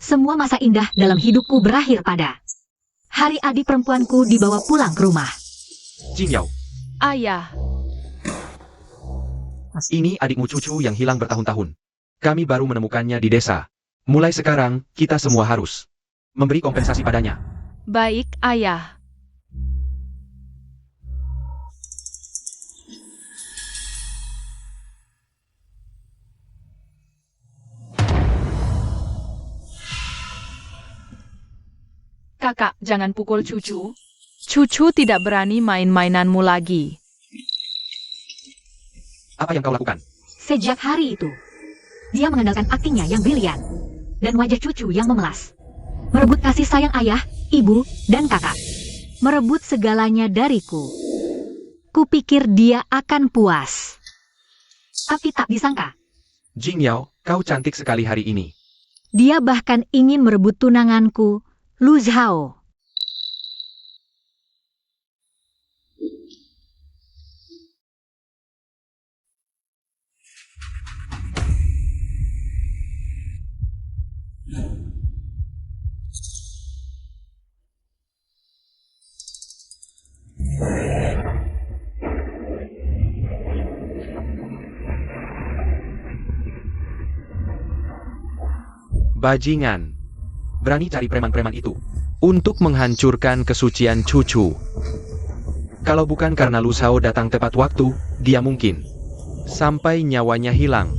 Semua masa indah dalam hidupku berakhir pada hari adik perempuanku dibawa pulang ke rumah. Jing Yao, Ayah, ini adikmu cucu yang hilang bertahun-tahun. Kami baru menemukannya di desa. Mulai sekarang, kita semua harus memberi kompensasi padanya. baik ayah. Kakak, jangan pukul cucu. Cucu tidak berani main-mainanmu lagi. Apa yang kau lakukan? Sejak hari itu, dia mengandalkan aktingnya yang brilian dan wajah cucu yang memelas. Merebut kasih sayang ayah, ibu, dan kakak. Merebut segalanya dariku. Kupikir dia akan puas. Tapi tak disangka, Jing Yao, kau cantik sekali hari ini. dia bahkan ingin merebut tunanganku, Lu Zhao. Bajingan. Berani cari preman-preman itu untuk menghancurkan kesucian cucu. Kalau bukan karena Lu Zhao datang tepat waktu, dia mungkin sampai nyawanya hilang.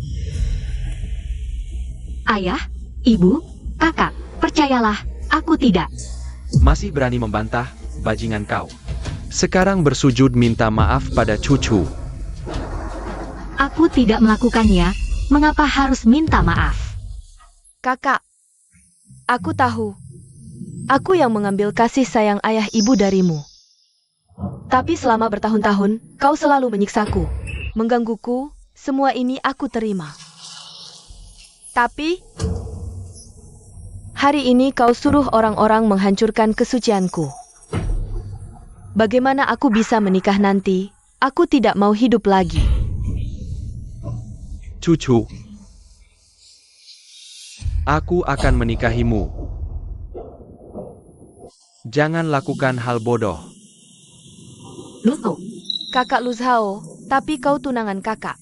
Ayah, ibu, kakak, percayalah, aku tidak. Masih berani membantah, bajingan kau. Sekarang bersujud minta maaf pada cucu. Aku tidak melakukannya, mengapa harus minta maaf? Kakak, aku tahu. Aku yang mengambil kasih sayang ayah ibu darimu. Tapi selama bertahun-tahun, kau selalu menyiksaku, menggangguku, semua ini aku terima. Tapi, hari ini kau suruh orang-orang menghancurkan kesucianku. Bagaimana aku bisa menikah nanti? Aku tidak mau hidup lagi. Cucu, aku akan menikahimu. Jangan lakukan hal bodoh. Lu tahu, Kakak Lu Zhao, tapi kau tunangan kakak.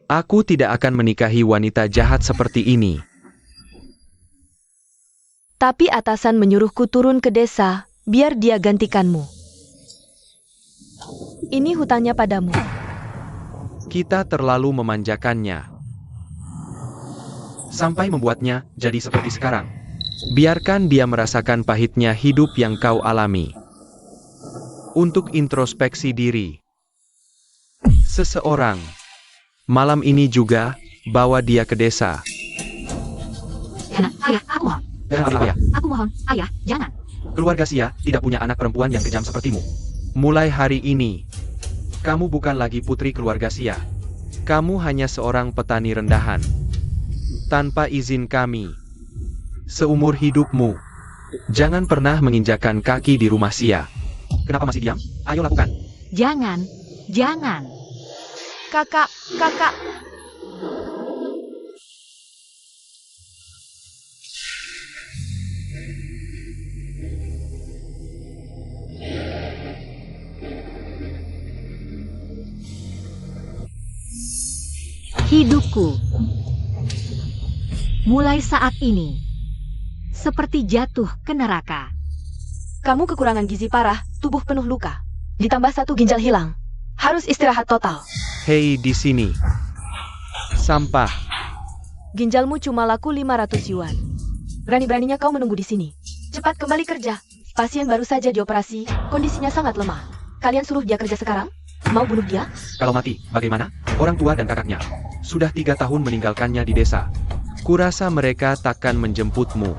Aku tidak akan menikahi wanita jahat seperti ini. Tapi atasan menyuruhku turun ke desa, biar dia gantikanmu. Ini hutangnya padamu. Kita terlalu memanjakannya. Sampai membuatnya jadi seperti sekarang. Biarkan dia merasakan pahitnya hidup yang kau alami. Untuk introspeksi diri. Seseorang. Malam ini juga, bawa dia ke desa. ayah, aku mohon. Ayah, Aku mohon, ayah, jangan. keluarga Xia tidak punya anak perempuan yang kejam sepertimu. Mulai hari ini, kamu bukan lagi putri keluarga Xia. Kamu hanya seorang petani rendahan. Tanpa izin kami. Seumur hidupmu, jangan pernah menginjakan kaki di rumah Xia. Kenapa masih diam? Ayo lakukan. Jangan, jangan. Kakak, kakak. Hidupku mulai saat ini seperti jatuh ke neraka. Kamu kekurangan gizi parah, tubuh penuh luka. Ditambah 1 ginjal hilang. Harus istirahat total. Hei di sini. Sampah. Ginjalmu cuma laku 500 yuan. Berani-beraninya kau menunggu di sini. Cepat kembali kerja. Pasien baru saja dioperasi, kondisinya sangat lemah. Kalian suruh dia kerja sekarang? Mau bunuh dia? Kalau mati, bagaimana? Orang tua dan kakaknya sudah 3 tahun meninggalkannya di desa. Kurasa mereka takkan menjemputmu.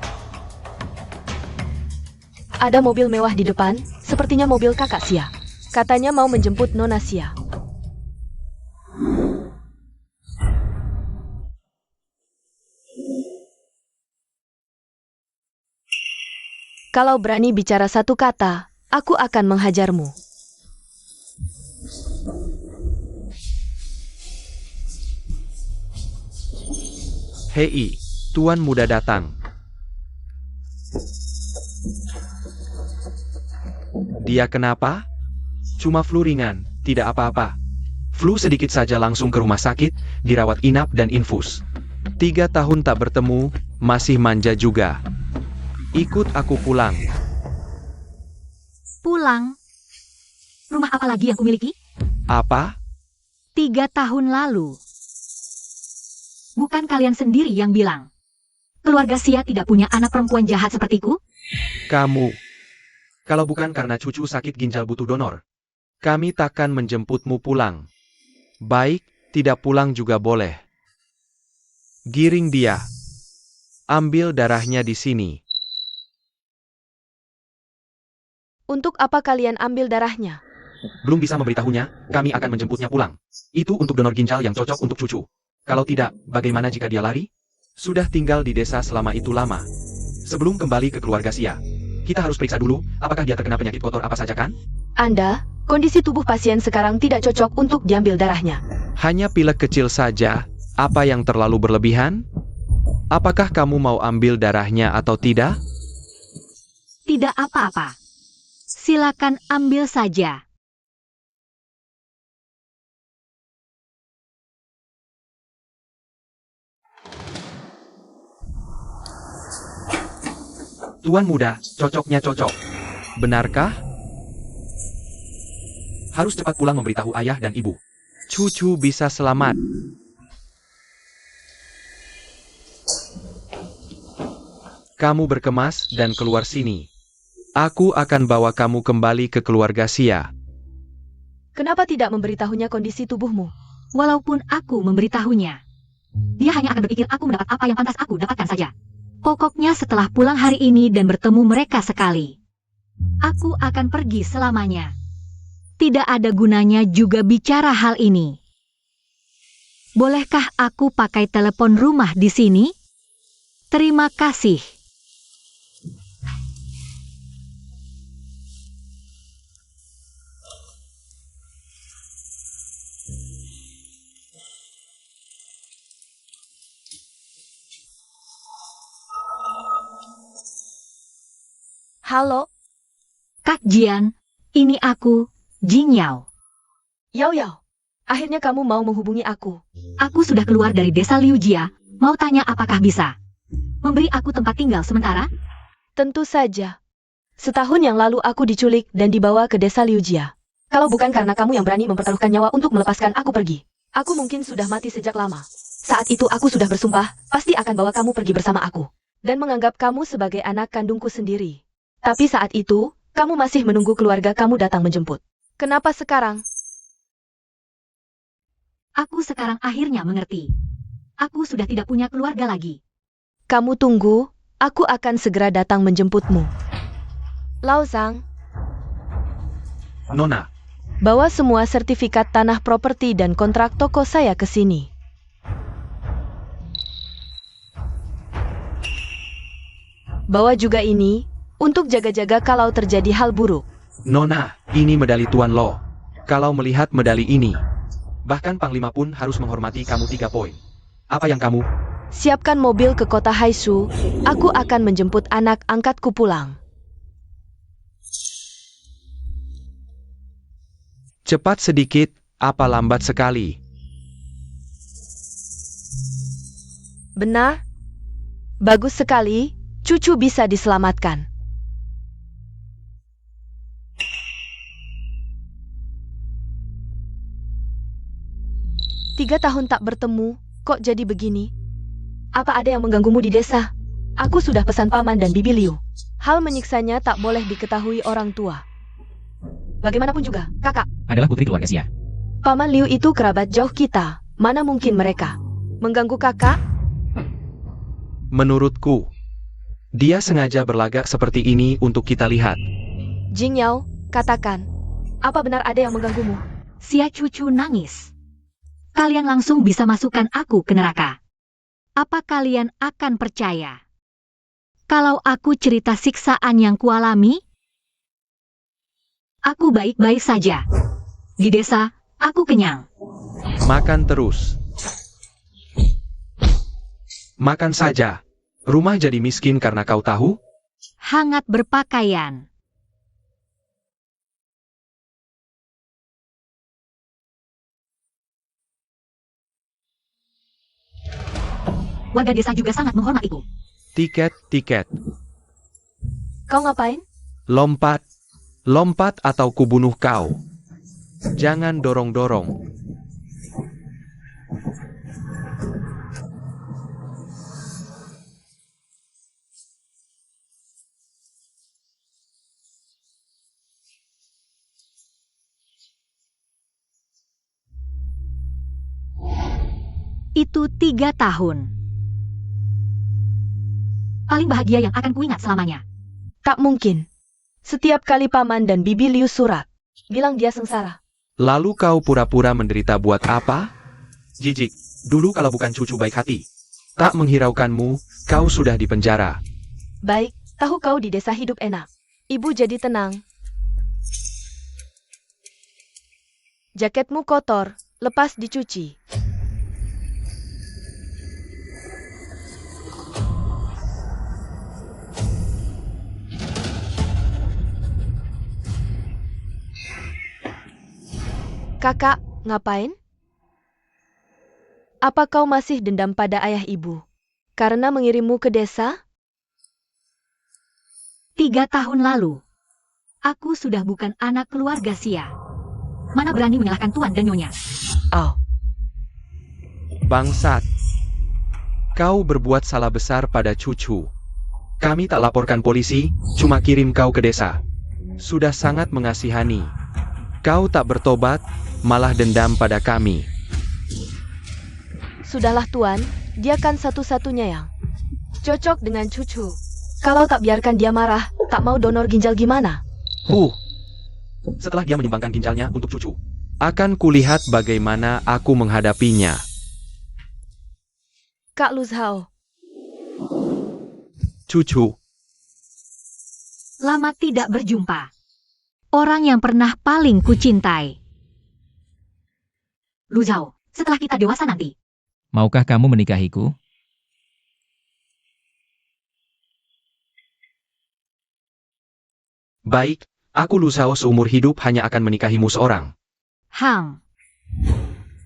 Ada mobil mewah di depan, sepertinya mobil kakak Xia. Katanya mau menjemput Nona Xia. Kalau berani bicara satu kata, aku akan menghajarmu. Hei, Tuan muda datang. Dia kenapa? Cuma flu ringan, tidak apa-apa. Flu sedikit saja langsung ke rumah sakit, dirawat inap dan infus. 3 tahun tak bertemu, masih manja juga. Ikut aku pulang. Pulang? Rumah apa lagi yang kumiliki? Apa? 3 tahun lalu. Bukan kalian sendiri yang bilang. Keluarga Sia tidak punya anak perempuan jahat sepertiku? Kamu. Kalau bukan karena cucu sakit ginjal butuh donor, kami takkan menjemputmu pulang. Baik, tidak pulang juga boleh. Giring dia. Ambil darahnya di sini. Untuk apa kalian ambil darahnya? Belum bisa memberitahunya, kami akan menjemputnya pulang. Itu untuk donor ginjal yang cocok untuk cucu. Kalau tidak, bagaimana jika dia lari? Sudah tinggal di desa selama itu lama. Sebelum kembali ke keluarga Sia, kita harus periksa dulu, apakah dia terkena penyakit kotor apa saja kan? Anda, kondisi tubuh pasien sekarang tidak cocok untuk diambil darahnya. Hanya pilek kecil saja, apa yang terlalu berlebihan? Apakah kamu mau ambil darahnya atau tidak? Tidak apa-apa. Silakan ambil saja. Tuan muda, cocoknya cocok. Benarkah? Harus cepat pulang memberitahu ayah dan ibu. Cucu bisa selamat. Kamu berkemas dan keluar sini. Aku akan bawa kamu kembali ke keluarga Sia. Kenapa tidak memberitahunya kondisi tubuhmu? Walaupun aku memberitahunya, dia hanya akan berpikir aku mendapat apa yang pantas aku dapatkan saja. Pokoknya setelah pulang hari ini dan bertemu mereka sekali, aku akan pergi selamanya. Tidak ada gunanya juga bicara hal ini. Bolehkah aku pakai telepon rumah di sini? Terima kasih. Halo, Kak Jian, ini aku, Jing Yao. Yao Yao. Akhirnya kamu mau menghubungi aku. Aku sudah keluar dari desa Liu Jia, mau tanya apakah bisa memberi aku tempat tinggal sementara? Tentu saja. Setahun yang lalu aku diculik dan dibawa ke desa Liu Jia. Kalau bukan karena kamu yang berani mempertaruhkan nyawa untuk melepaskan aku pergi, aku mungkin sudah mati sejak lama. Saat itu aku sudah bersumpah, pasti akan bawa kamu pergi bersama aku. Dan menganggap kamu sebagai anak kandungku sendiri. Tapi saat itu, kamu masih menunggu keluarga kamu datang menjemput. Kenapa sekarang? Aku sekarang akhirnya mengerti. Aku sudah tidak punya keluarga lagi. Kamu tunggu, aku akan segera datang menjemputmu. Lao Zhang, Nona, bawa semua sertifikat tanah properti dan kontrak toko saya ke sini. Bawa juga ini, untuk jaga-jaga kalau terjadi hal buruk. Nona, ini medali Tuan Lo. Kalau melihat medali ini, bahkan Panglima pun harus menghormati kamu 3 poin. Apa yang kamu? Siapkan mobil ke kota Haisu, aku akan menjemput anak angkatku pulang. Cepat sedikit, apa lambat sekali? Benar? Bagus sekali, cucu bisa diselamatkan. Tiga tahun tak bertemu, kok jadi begini? Apa ada yang mengganggumu di desa? Aku sudah pesan paman dan bibi Liu. Hal menyiksanya tak boleh diketahui orang tua. Bagaimanapun juga, kakak adalah putri keluarga Sia. Paman Liu itu kerabat jauh kita. Mana mungkin mereka mengganggu kakak? Menurutku, dia sengaja berlagak seperti ini untuk kita lihat. Jing Yao, katakan, apa benar ada yang mengganggumu? Sia cucu nangis. Kalian langsung bisa masukkan aku ke neraka. Apa kalian akan percaya kalau aku cerita siksaan yang kualami? Aku baik-baik saja. Di desa, aku kenyang. Makan terus. Makan saja. Rumah jadi miskin karena kau tahu? Hangat berpakaian. Warga desa juga sangat menghormatiku. Tiket. Kau ngapain? Lompat. Lompat atau kubunuh kau. Jangan dorong-dorong. Itu 3 tahun. Paling bahagia yang akan kuingat selamanya. Tak mungkin. Setiap kali Paman dan Bibi Liu surat, bilang dia sengsara. Lalu kau pura-pura menderita buat apa? Jijik, dulu kalau bukan cucu baik hati. Tak menghiraukanmu, kau sudah di penjara. Baik, tahu kau di desa hidup enak. Ibu jadi tenang. Jaketmu kotor, lepas dicuci. Kakak, ngapain? Apa kau masih dendam pada ayah ibu? Karena mengirimmu ke desa? 3 tahun lalu, aku sudah bukan anak keluarga Xia. Mana berani menyalahkan tuan dan nyonya? Oh, Bangsat. Kau berbuat salah besar pada cucu. Kami tak laporkan polisi, cuma kirim kau ke desa. Sudah sangat mengasihani. Kau tak bertobat, malah dendam pada kami. sudahlah tuan, dia kan satu-satunya yang cocok dengan cucu. Kalau tak biarkan dia marah, tak mau donor ginjal gimana? Setelah dia menyumbangkan ginjalnya untuk cucu, akan kulihat bagaimana aku menghadapinya. Kak Luzhao, Cucu, Lama tidak berjumpa. Orang yang pernah paling kucintai. Lu Zhao, setelah kita dewasa nanti, Maukah kamu menikahiku? baik, aku Lusao seumur hidup hanya akan menikahimu seorang. Hang,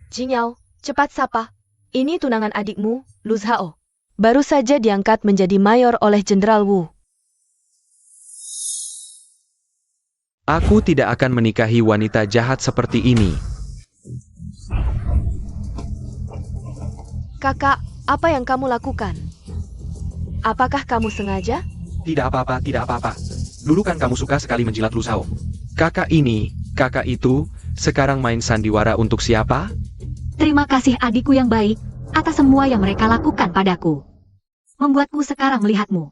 Jinyao, cepat sapa. Ini tunangan adikmu, Luzhao. Baru saja diangkat menjadi mayor oleh Jenderal Wu. Aku tidak akan menikahi wanita jahat seperti ini. Kakak, apa yang kamu lakukan? Apakah kamu sengaja? Tidak apa-apa, tidak apa-apa. Dulu kan kamu suka sekali menjilat Lusao. Kakak ini, kakak itu, sekarang main sandiwara untuk siapa? terima kasih adikku yang baik atas semua yang mereka lakukan padaku. Membuatku sekarang melihatmu.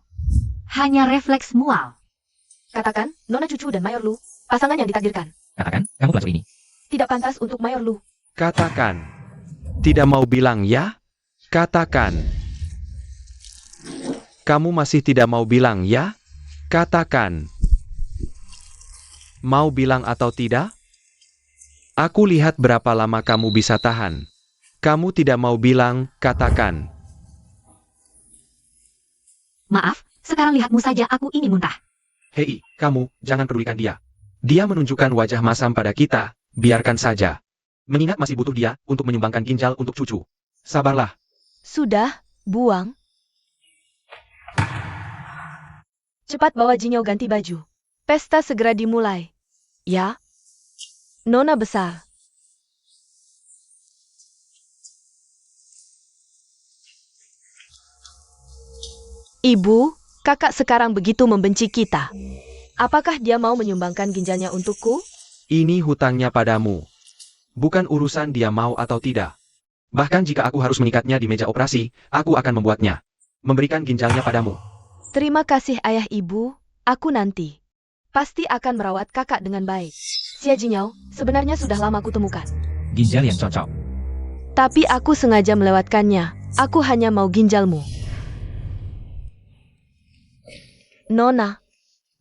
Hanya refleks mual. Katakan, Nona Cucu dan Mayor Lu, pasangan yang ditakdirkan. Katakan, kamu pelacur ini. Tidak pantas untuk Mayor Lu. Katakan. Tidak mau bilang ya? Katakan. Kamu masih tidak mau bilang ya? Katakan. Mau bilang atau tidak? Aku lihat berapa lama kamu bisa tahan. Kamu tidak mau bilang, katakan. Maaf, sekarang lihatmu saja aku ini muntah. Hei, kamu, jangan pedulikan dia. Dia menunjukkan wajah masam pada kita, biarkan saja. Mengingat masih butuh dia untuk menyumbangkan ginjal untuk cucu. Sabarlah. Sudah, buang. Cepat bawa Jinyao ganti baju. Pesta segera dimulai. Ya? Nona besar. Ibu, kakak sekarang begitu membenci kita. Apakah dia mau menyumbangkan ginjalnya untukku? Ini hutangnya padamu. Bukan urusan dia mau atau tidak. Bahkan jika aku harus mengikatnya di meja operasi, aku akan membuatnya. Memberikan ginjalnya padamu. Terima kasih ayah ibu, aku nanti pasti akan merawat kakak dengan baik. Xia Jinyao, sebenarnya sudah lama kutemukan. Ginjal yang cocok. Tapi aku sengaja melewatkannya. Aku hanya mau ginjalmu. Nona,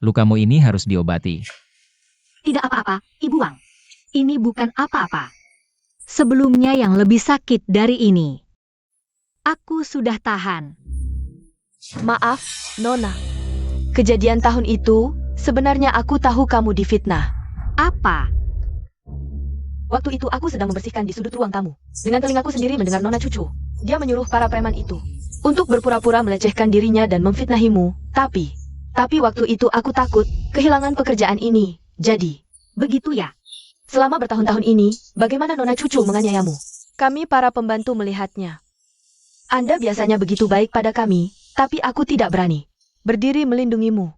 Lukamu ini harus diobati. Tidak apa-apa, Ibu Wang. Ini bukan apa-apa. Sebelumnya yang lebih sakit dari ini. Aku sudah tahan. Maaf, Nona. Kejadian tahun itu, sebenarnya aku tahu kamu difitnah. Apa? Waktu itu aku sedang membersihkan di sudut ruang tamu. Dengan telingaku sendiri mendengar Nona Cucu. Dia menyuruh para preman itu untuk berpura-pura melecehkan dirinya dan memfitnahimu. Tapi waktu itu aku takut kehilangan pekerjaan ini. Jadi, Begitu ya? selama bertahun-tahun ini, bagaimana Nona Cucu menganiayamu? Kami para pembantu melihatnya. Anda biasanya begitu baik pada kami, tapi aku tidak berani berdiri melindungimu.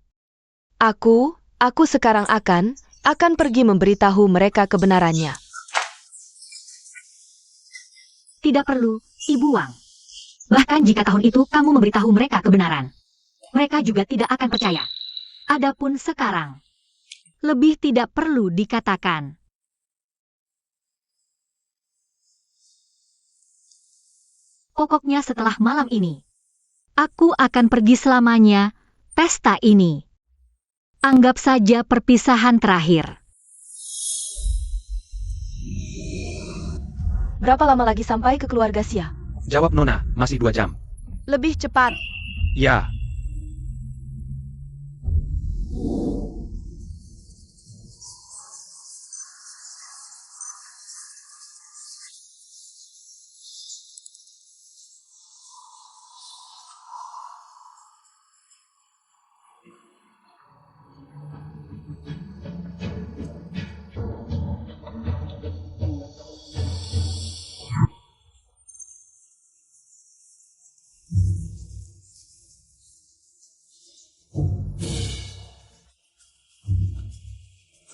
Aku sekarang akan pergi memberitahu mereka kebenarannya. Tidak perlu, Ibu Wang. Bahkan jika tahun itu kamu memberitahu mereka kebenaran, mereka juga tidak akan percaya. Adapun sekarang, lebih tidak perlu dikatakan. Pokoknya setelah malam ini, aku akan pergi selamanya pesta ini. Anggap saja perpisahan terakhir. Berapa lama lagi sampai ke keluarga Xia? Jawab Nona, masih 2 jam. Lebih cepat. Ya.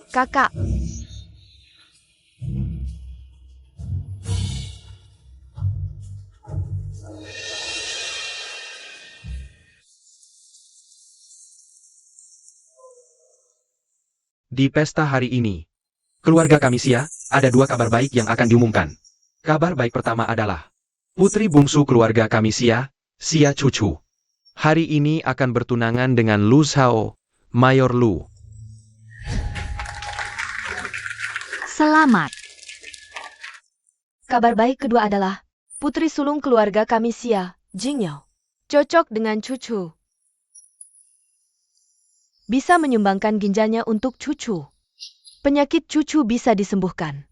Kakak, Di pesta hari ini, keluarga kami Xia, ada 2 kabar baik yang akan diumumkan. Kabar baik pertama adalah, putri bungsu keluarga kami Xia, Xia Cucu, hari ini akan bertunangan dengan Lu Zhao, Mayor Lu. Selamat. kabar baik kedua adalah putri sulung keluarga kami Xia, Jingyao, cocok dengan Cucu. Bisa menyumbangkan ginjalnya untuk Cucu. Penyakit Cucu bisa disembuhkan.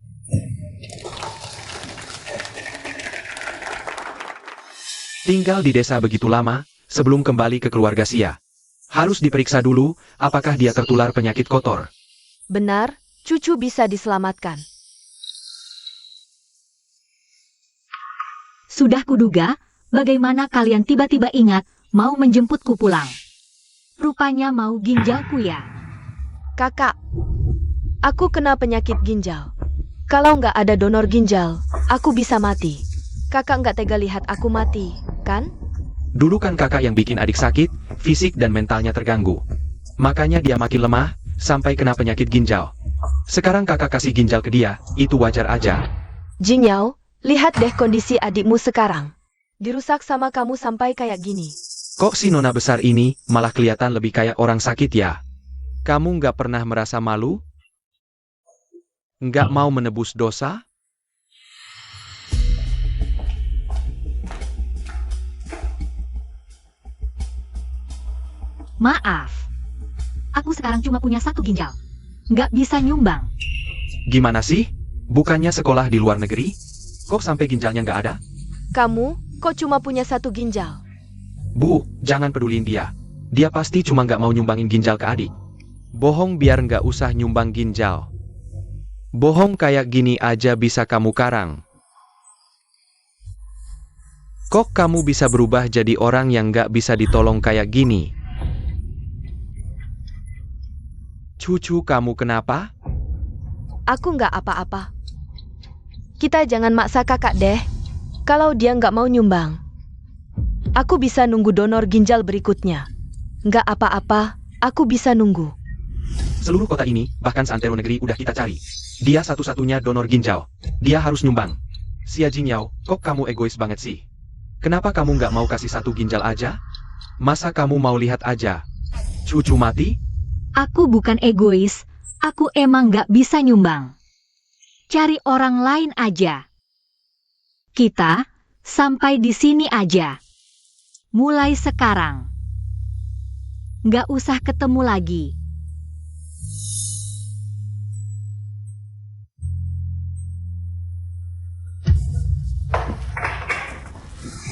Tinggal di desa begitu lama, sebelum kembali ke keluarga Xia. Harus diperiksa dulu, apakah dia tertular penyakit kotor. Benar, Cucu bisa diselamatkan. Sudah kuduga, bagaimana kalian tiba-tiba ingat mau menjemputku pulang. Rupanya mau ginjalku ya. Kakak, aku kena penyakit ginjal. Kalau nggak ada donor ginjal, aku bisa mati. Kakak nggak tega lihat aku mati, kan? Dulu kan kakak yang bikin adik sakit, fisik dan mentalnya terganggu. Makanya dia makin lemah, sampai kena penyakit ginjal. Sekarang kakak kasih ginjal ke dia, itu wajar aja. Jingyao, lihat deh kondisi adikmu sekarang. Dirusak sama kamu sampai kayak gini. Kok si nona besar ini malah kelihatan lebih kayak orang sakit ya? Kamu nggak pernah merasa malu? Nggak mau menebus dosa? Maaf. Aku sekarang cuma punya 1 ginjal. Nggak bisa nyumbang. Gimana sih? Bukannya sekolah di luar negeri? Kok sampai ginjalnya nggak ada? Kamu, kok cuma punya 1 ginjal? Bu, jangan pedulin dia. Dia pasti cuma nggak mau nyumbangin ginjal ke adik. Bohong biar nggak usah nyumbang ginjal. Bohong kayak gini aja bisa kamu karang. Kok kamu bisa berubah jadi orang yang nggak bisa ditolong kayak gini? Cucu kamu kenapa? Aku nggak apa-apa. Kita jangan maksa kakak deh. Kalau dia nggak mau nyumbang, aku bisa nunggu donor ginjal berikutnya. Nggak apa-apa, aku bisa nunggu. Seluruh kota ini, bahkan seantero negeri udah kita cari. Dia satu-satunya donor ginjal. Dia harus nyumbang. Xia Jingyao, kok kamu egois banget sih? Kenapa kamu nggak mau kasih 1 ginjal aja? Masa kamu mau lihat aja cucu mati? Aku bukan egois, aku emang nggak bisa nyumbang. Cari orang lain aja. Kita Sampai di sini aja. Mulai sekarang. Nggak usah ketemu lagi.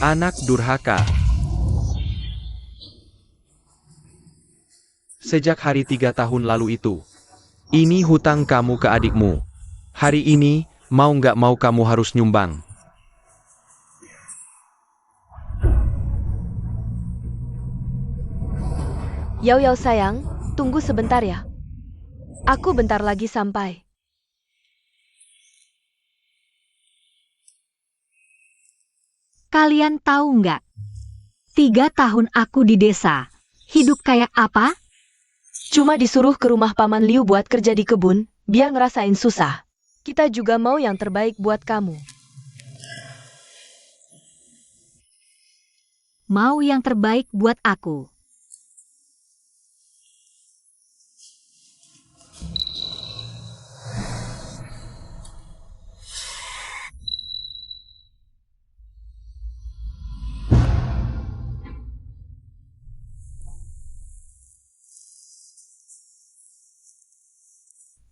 Anak durhaka. Sejak hari 3 tahun lalu itu. Ini hutang kamu ke adikmu. Hari ini, mau nggak mau kamu harus nyumbang. Yao Yao sayang, tunggu sebentar ya. Aku bentar lagi sampai. Kalian tahu nggak? 3 tahun aku di desa. Hidup kayak apa? Cuma disuruh ke rumah Paman Liu buat kerja di kebun, biar ngerasain susah. Kita juga mau yang terbaik buat kamu. Mau yang terbaik buat aku.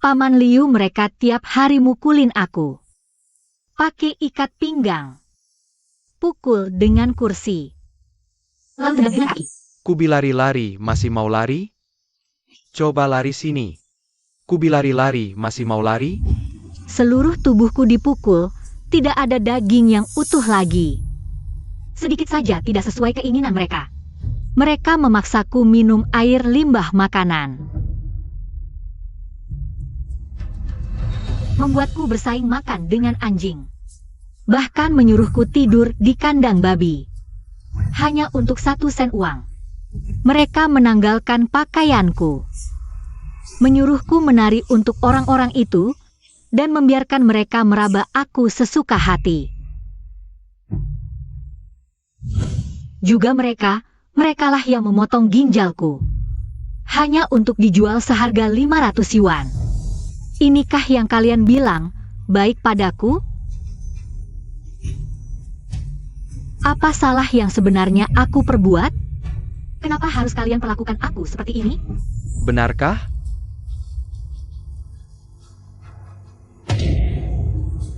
Paman Liu mereka tiap hari mukulin aku. Pakai ikat pinggang. Pukul dengan kursi. Lalu dengan kaki. Kubi lari-lari, masih mau lari? Coba lari sini. Kubi lari-lari, masih mau lari? Seluruh tubuhku dipukul, tidak ada daging yang utuh lagi. Sedikit saja tidak sesuai keinginan mereka. Mereka memaksaku minum air limbah makanan. Membuatku bersaing makan dengan anjing. Bahkan menyuruhku tidur di kandang babi. Hanya untuk 1 sen uang. Mereka menanggalkan pakaianku. Menyuruhku menari untuk orang-orang itu, dan membiarkan mereka meraba aku sesuka hati. Juga merekalah yang memotong ginjalku. Hanya untuk dijual seharga 500 yuan. Inikah yang kalian bilang baik padaku? Apa salah yang sebenarnya aku perbuat? Kenapa harus kalian perlakukan aku seperti ini? Benarkah?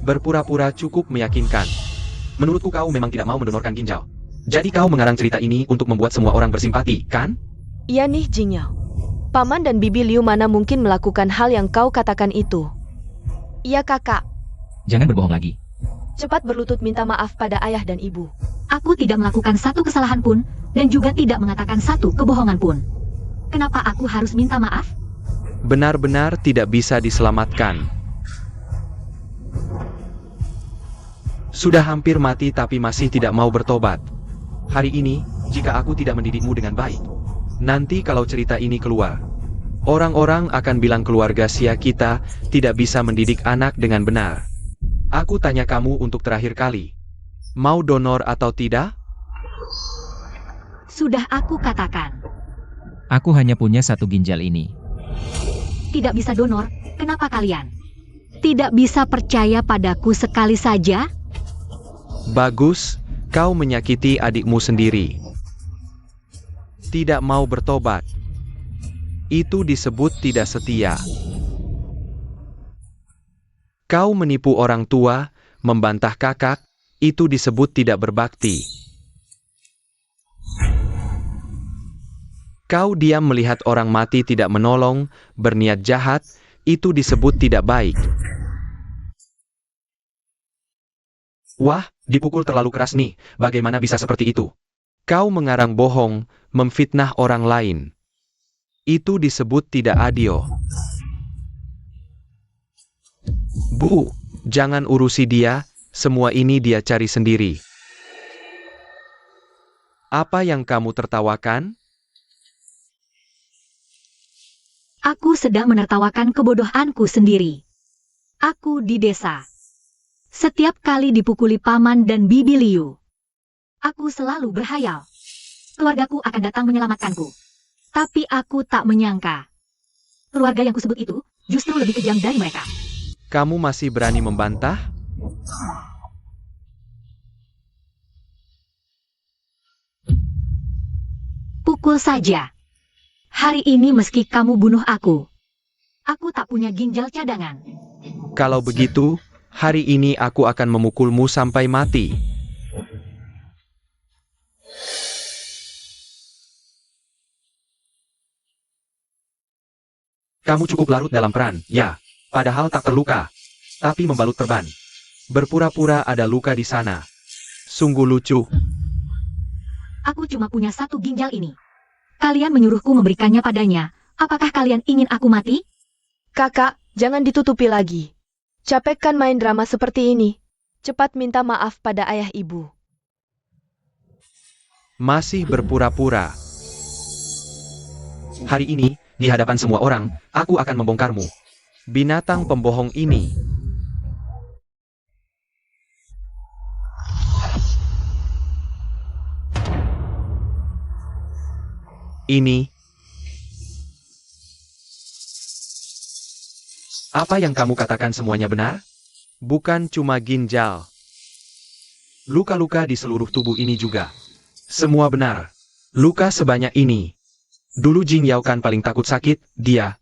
Berpura-pura cukup meyakinkan. Menurutku kau memang tidak mau mendonorkan ginjal. Jadi kau mengarang cerita ini untuk membuat semua orang bersimpati, kan? Iya nih Jingyao. Paman dan Bibi Liu mana mungkin melakukan hal yang kau katakan itu. Iya kakak. Jangan berbohong lagi. Cepat berlutut minta maaf pada ayah dan ibu. Aku tidak melakukan satu kesalahan pun, dan juga tidak mengatakan satu kebohongan pun. Kenapa aku harus minta maaf? Benar-benar tidak bisa diselamatkan. Sudah hampir mati tapi masih tidak mau bertobat. Hari ini, jika aku tidak mendidikmu dengan baik, nanti kalau cerita ini keluar, orang-orang akan bilang keluarga Xia kita tidak bisa mendidik anak dengan benar. Aku tanya kamu untuk terakhir kali. Mau donor atau tidak? Sudah aku katakan. Aku hanya punya 1 ginjal ini. Tidak bisa donor, kenapa kalian? Tidak bisa percaya padaku sekali saja? Bagus, kau menyakiti adikmu sendiri. Tidak mau bertobat. Itu disebut tidak setia. Kau menipu orang tua, membantah kakak, itu disebut tidak berbakti. Kau diam melihat orang mati tidak menolong, berniat jahat, itu disebut tidak baik. Wah, dipukul terlalu keras nih, bagaimana bisa seperti itu? Kau mengarang bohong, memfitnah orang lain. Itu disebut tidak adil. Bu, jangan urusi dia, semua ini dia cari sendiri. Apa yang kamu tertawakan? Aku sedang menertawakan kebodohanku sendiri. Aku di desa. Setiap kali dipukuli Paman dan Bibi Liu, aku selalu berhayal keluargaku akan datang menyelamatkanku. Tapi aku tak menyangka keluarga yang kusebut itu justru lebih kejam dari mereka. Kamu masih berani membantah? pukul saja. Hari ini meski kamu bunuh aku tak punya ginjal cadangan. Kalau begitu, hari ini aku akan memukulmu sampai mati. Kamu cukup larut dalam peran, ya. Padahal tak terluka, tapi membalut perban. Berpura-pura ada luka di sana. Sungguh lucu. Aku cuma punya satu ginjal ini. Kalian menyuruhku memberikannya padanya. Apakah kalian ingin aku mati? Kakak, jangan ditutupi lagi. Capek kan main drama seperti ini. Cepat minta maaf pada ayah ibu. Masih berpura-pura. Hari ini, di hadapan semua orang, aku akan membongkarmu. Binatang pembohong ini. Ini. Apa yang kamu katakan semuanya benar? Bukan cuma ginjal. Luka-luka di seluruh tubuh ini juga. Semua benar. Luka sebanyak ini. Dulu Jing Yao kan paling takut sakit, dia.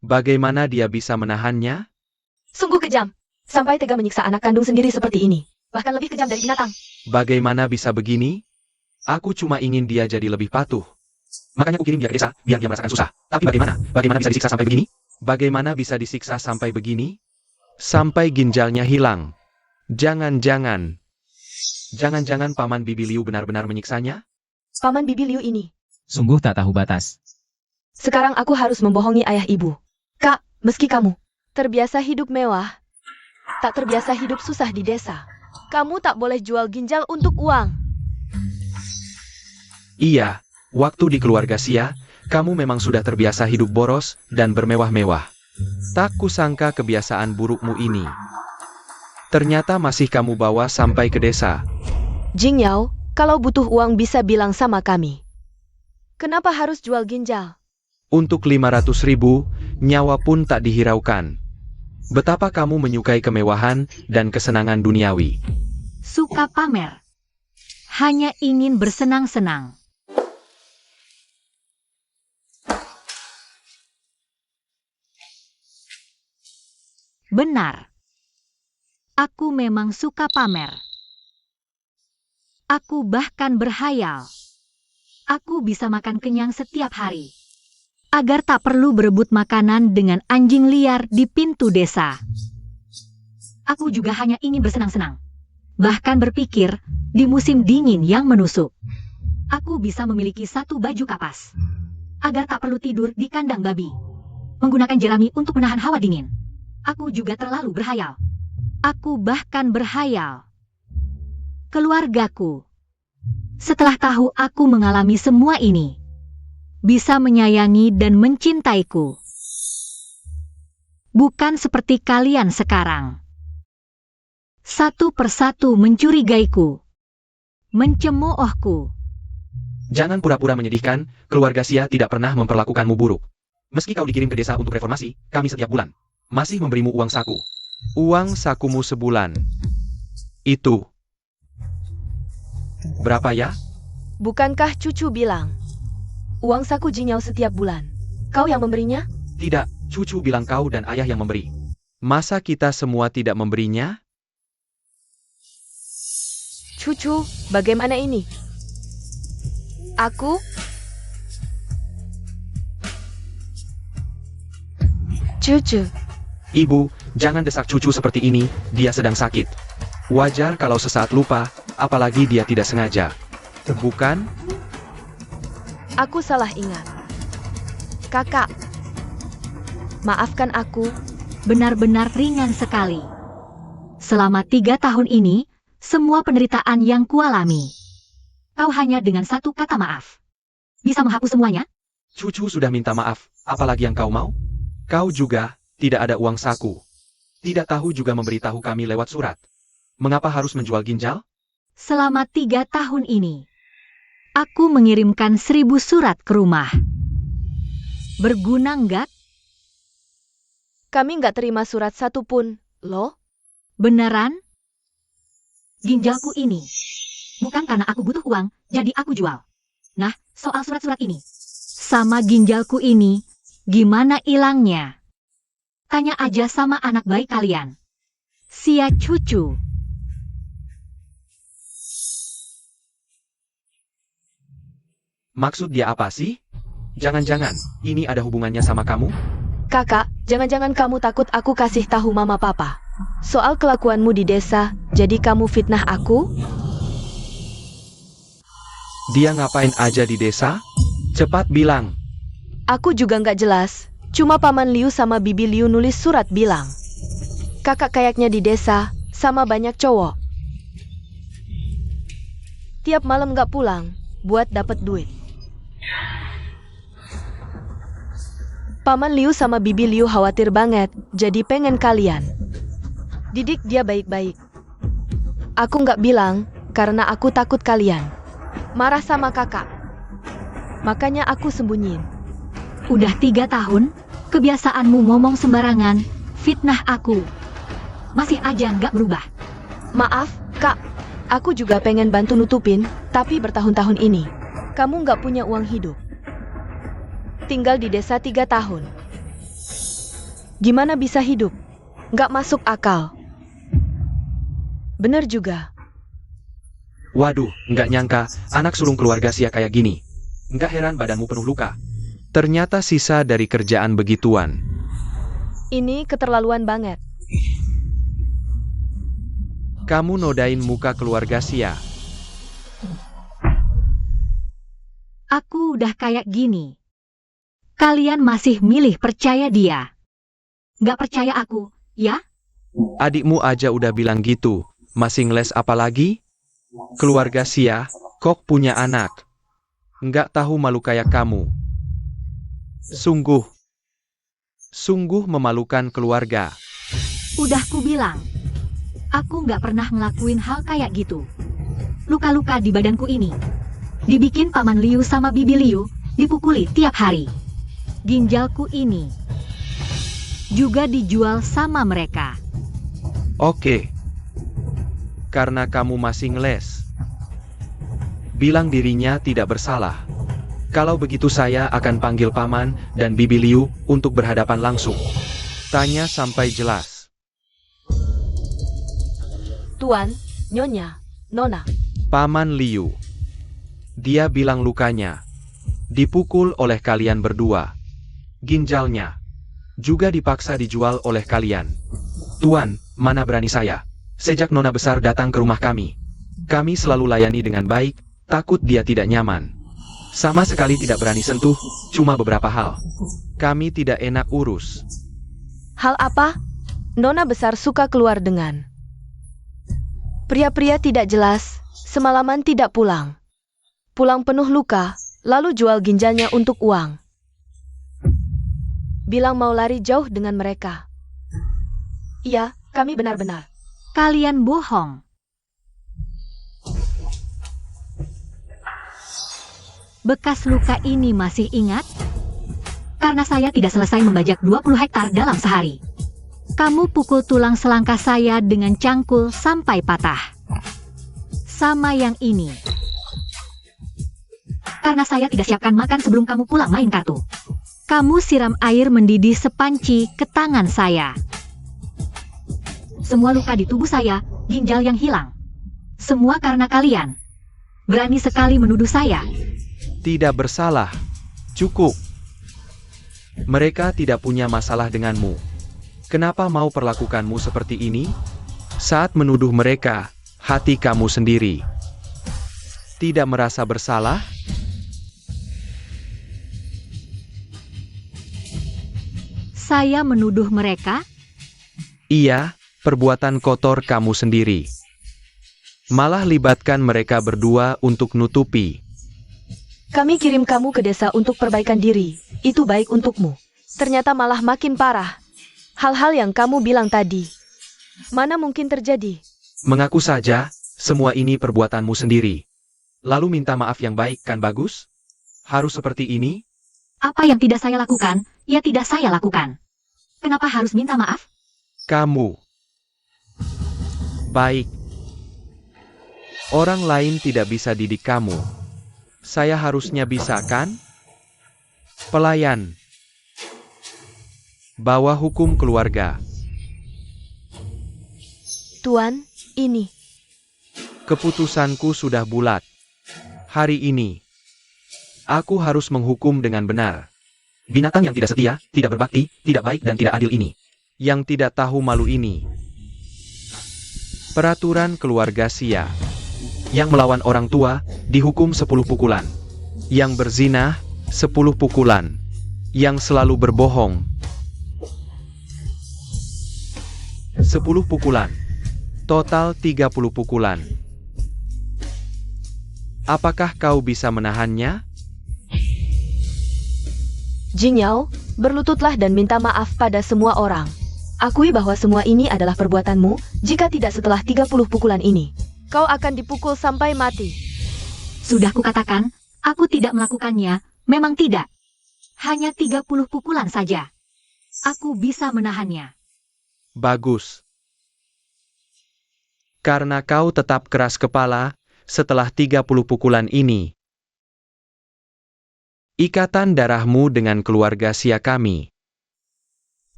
Bagaimana dia bisa menahannya? Sungguh kejam. Sampai tega menyiksa anak kandung sendiri seperti ini. Bahkan lebih kejam dari binatang. Bagaimana bisa begini? Aku cuma ingin dia jadi lebih patuh. Makanya aku kirim dia ke desa, biar dia merasakan susah. Tapi bagaimana? Bagaimana bisa disiksa sampai begini? Bagaimana bisa disiksa sampai begini? Sampai ginjalnya hilang. Jangan-jangan Paman Bibi Liu benar-benar menyiksanya? Paman Bibi Liu ini. Sungguh tak tahu batas. Sekarang aku harus membohongi ayah ibu. Kak, meski kamu terbiasa hidup mewah, tak terbiasa hidup susah di desa. Kamu tak boleh jual ginjal untuk uang. Iya, waktu di keluarga Xia, kamu memang sudah terbiasa hidup boros dan bermewah-mewah. Tak kusangka kebiasaan burukmu ini. Ternyata masih kamu bawa sampai ke desa. Jing Yao, kalau butuh uang bisa bilang sama kami. Kenapa harus jual ginjal? Untuk 500.000, nyawa pun tak dihiraukan. Betapa kamu menyukai kemewahan dan kesenangan duniawi. Suka pamer. Hanya ingin bersenang-senang. Benar. Aku memang suka pamer. Aku bahkan berhayal. Aku bisa makan kenyang setiap hari. Agar tak perlu berebut makanan dengan anjing liar di pintu desa. Aku juga hanya ingin bersenang-senang. Bahkan berpikir, di musim dingin yang menusuk, aku bisa memiliki satu baju kapas. Agar tak perlu tidur di kandang babi. Menggunakan jerami untuk menahan hawa dingin. Aku juga terlalu berhayal. Aku bahkan berhayal. Keluargaku. Setelah tahu aku mengalami semua ini, bisa menyayangi dan mencintaiku. Bukan seperti kalian sekarang. Satu persatu mencurigaiku. Mencemoohku. Jangan pura-pura menyedihkan, keluarga Xia tidak pernah memperlakukanmu buruk. Meski kau dikirim ke desa untuk reformasi, kami setiap bulan masih memberimu uang saku. Uang sakumu sebulan. Itu. Berapa ya? Bukankah cucu bilang, uang saku Jing Yao setiap bulan? Kau yang memberinya? Tidak, cucu bilang kau dan ayah yang memberi. Masa kita semua tidak memberinya? Cucu, bagaimana ini? Aku? Cucu. Ibu, jangan desak cucu seperti ini, dia sedang sakit. Wajar kalau sesaat lupa, apalagi dia tidak sengaja. Bukan? Aku salah ingat. Kakak, maafkan aku. Benar-benar ringan sekali. Selama 3 tahun ini, semua penderitaan yang kualami. Kau hanya dengan satu kata maaf. Bisa menghapus semuanya? Cucu sudah minta maaf, apalagi yang kau mau? Kau juga, tidak ada uang saku. Tidak tahu juga memberitahu kami lewat surat. Mengapa harus menjual ginjal? Selama 3 tahun ini, aku mengirimkan 1000 surat ke rumah. Berguna enggak? Kami nggak terima surat satupun, loh. Beneran? Ginjalku ini. Bukan karena aku butuh uang, jadi aku jual. Nah, soal surat-surat ini. Sama ginjalku ini, gimana ilangnya? Tanya aja sama anak baik kalian. Sia cucu. Maksud dia apa sih? Jangan-jangan, ini ada hubungannya sama kamu? Kakak, jangan-jangan kamu takut aku kasih tahu mama papa soal kelakuanmu di desa, jadi kamu fitnah aku? Dia ngapain aja di desa? Cepat bilang. Aku juga nggak jelas, cuma Paman Liu sama Bibi Liu nulis surat bilang kakak kayaknya di desa, sama banyak cowok. Tiap malam nggak pulang, buat dapat duit. Paman Liu sama Bibi Liu khawatir banget, jadi pengen kalian didik dia baik-baik. Aku nggak bilang, karena aku takut kalian marah sama kakak. Makanya aku sembunyiin. Udah 3 tahun, kebiasaanmu ngomong sembarangan, fitnah aku. Masih aja nggak berubah. Maaf, Kak. Aku juga pengen bantu nutupin, tapi bertahun-tahun ini, kamu nggak punya uang hidup. Tinggal di desa 3 tahun. Gimana bisa hidup? Nggak masuk akal. Bener juga. Waduh, nggak nyangka, anak sulung keluarga Sia kayak gini. Nggak heran badanmu penuh luka. Ternyata sisa dari kerjaan begituan. Ini keterlaluan banget. Kamu nodain muka keluarga Sia. Aku udah kayak gini. Kalian masih milih percaya dia. Nggak percaya aku, ya? Adikmu aja udah bilang gitu, masih ngeles apa lagi? Keluarga Sia, kok punya anak? Nggak tahu malu kayak kamu. Sungguh memalukan keluarga. Udah ku bilang. Aku nggak pernah ngelakuin hal kayak gitu. Luka-luka di badanku ini dibikin Paman Liu sama Bibi Liu dipukuli tiap hari. Ginjalku ini juga dijual sama mereka. Oke. Karena kamu masih ngeles. Bilang dirinya tidak bersalah. Kalau begitu saya akan panggil Paman dan Bibi Liu untuk berhadapan langsung. Tanya sampai jelas. Tuan, Nyonya, Nona. Paman Liu. Dia bilang lukanya dipukul oleh kalian berdua. Ginjalnya juga dipaksa dijual oleh kalian. Tuan, mana berani saya. Sejak Nona besar datang ke rumah kami selalu layani dengan baik, takut dia tidak nyaman. Sama sekali tidak berani sentuh, cuma beberapa hal. Kami tidak enak urus. Hal apa? Nona besar suka keluar dengan pria-pria tidak jelas, semalaman tidak pulang. Pulang penuh luka, lalu jual ginjalnya untuk uang. Bilang mau lari jauh dengan mereka. Iya, kami benar-benar. Kalian bohong. Bekas luka ini masih ingat? Karena saya tidak selesai membajak 20 hektar dalam sehari. Kamu pukul tulang selangkah saya dengan cangkul sampai patah. Sama yang ini. Karena saya tidak siapkan makan sebelum kamu pulang main kartu. Kamu siram air mendidih sepanci ke tangan saya. Semua luka di tubuh saya, ginjal yang hilang. Semua karena kalian. Berani sekali menuduh saya. Tidak bersalah. Cukup. Mereka tidak punya masalah denganmu. Kenapa mau perlakukanmu seperti ini? Saat menuduh mereka, hati kamu sendiri tidak merasa bersalah? Saya menuduh mereka? Iya, perbuatan kotor kamu sendiri. Malah libatkan mereka berdua untuk nutupi. Kami kirim kamu ke desa untuk perbaikan diri. Itu baik untukmu. Ternyata malah makin parah. Hal-hal yang kamu bilang tadi. Mana mungkin terjadi? Mengaku saja, semua ini perbuatanmu sendiri. Lalu minta maaf yang baik kan bagus? Harus seperti ini? Apa yang tidak saya lakukan, ya tidak saya lakukan. Kenapa harus minta maaf? Kamu. Baik. Orang lain tidak bisa didik kamu. Saya harusnya bisa kan? Pelayan. Bawa hukum keluarga. Tuan, ini. Keputusanku sudah bulat. Hari ini, aku harus menghukum dengan benar. Binatang yang tidak setia, tidak berbakti, tidak baik dan tidak adil ini. Yang tidak tahu malu ini. Peraturan keluarga Xia. Yang melawan orang tua, dihukum 10 pukulan. Yang berzina, 10 pukulan. Yang selalu berbohong, 10 pukulan. Total 30 pukulan. Apakah kau bisa menahannya? Jingyao, berlututlah dan minta maaf pada semua orang. Akui bahwa semua ini adalah perbuatanmu, jika tidak setelah 30 pukulan ini, kau akan dipukul sampai mati. Sudah kukatakan, aku tidak melakukannya, memang tidak. Hanya 30 pukulan saja. Aku bisa menahannya. Bagus. Karena kau tetap keras kepala, setelah 30 pukulan ini, ikatan darahmu dengan keluarga Xia kami,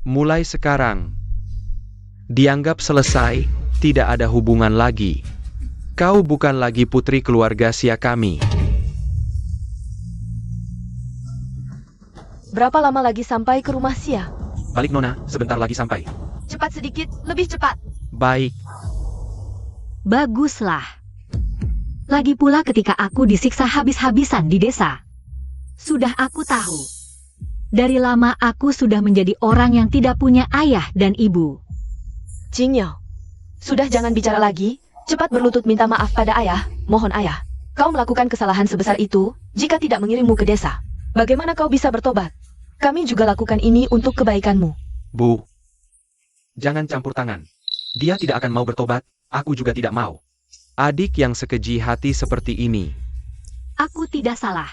mulai sekarang, dianggap selesai, tidak ada hubungan lagi. Kau bukan lagi putri keluarga Xia kami. Berapa lama lagi sampai ke rumah Xia? Balik Nona, sebentar lagi sampai. Cepat sedikit, lebih cepat. Baik. Baguslah. Lagi pula ketika aku disiksa habis-habisan di desa. Sudah aku tahu. Dari lama aku sudah menjadi orang yang tidak punya ayah dan ibu. Jingyao, sudah jangan bicara lagi, cepat berlutut minta maaf pada ayah, mohon ayah. Kau melakukan kesalahan sebesar itu, jika tidak mengirimmu ke desa. Bagaimana kau bisa bertobat? Kami juga lakukan ini untuk kebaikanmu. Bu, jangan campur tangan. Dia tidak akan mau bertobat, aku juga tidak mau. Adik yang sekeji hati seperti ini. Aku tidak salah.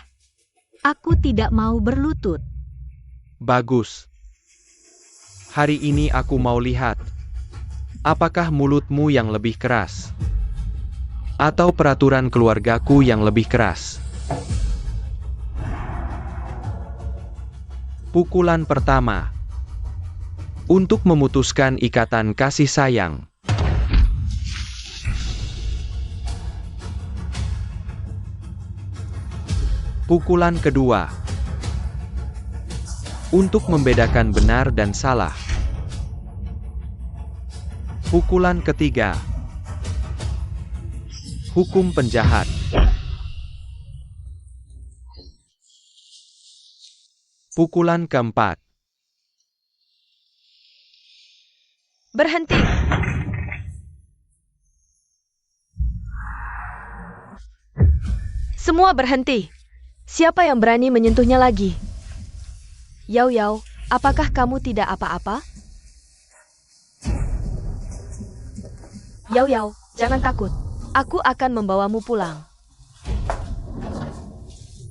Aku tidak mau berlutut. Bagus. Hari ini aku mau lihat. Apakah mulutmu yang lebih keras? Atau peraturan keluargaku yang lebih keras? Pukulan pertama. Untuk memutuskan ikatan kasih sayang. Pukulan kedua. Untuk membedakan benar dan salah. Pukulan ketiga. Hukum penjahat. Pukulan keempat. Berhenti. Semua berhenti. Siapa yang berani menyentuhnya lagi? Yao Yao, apakah kamu tidak apa-apa? Yao Yao, jangan takut. Aku akan membawamu pulang.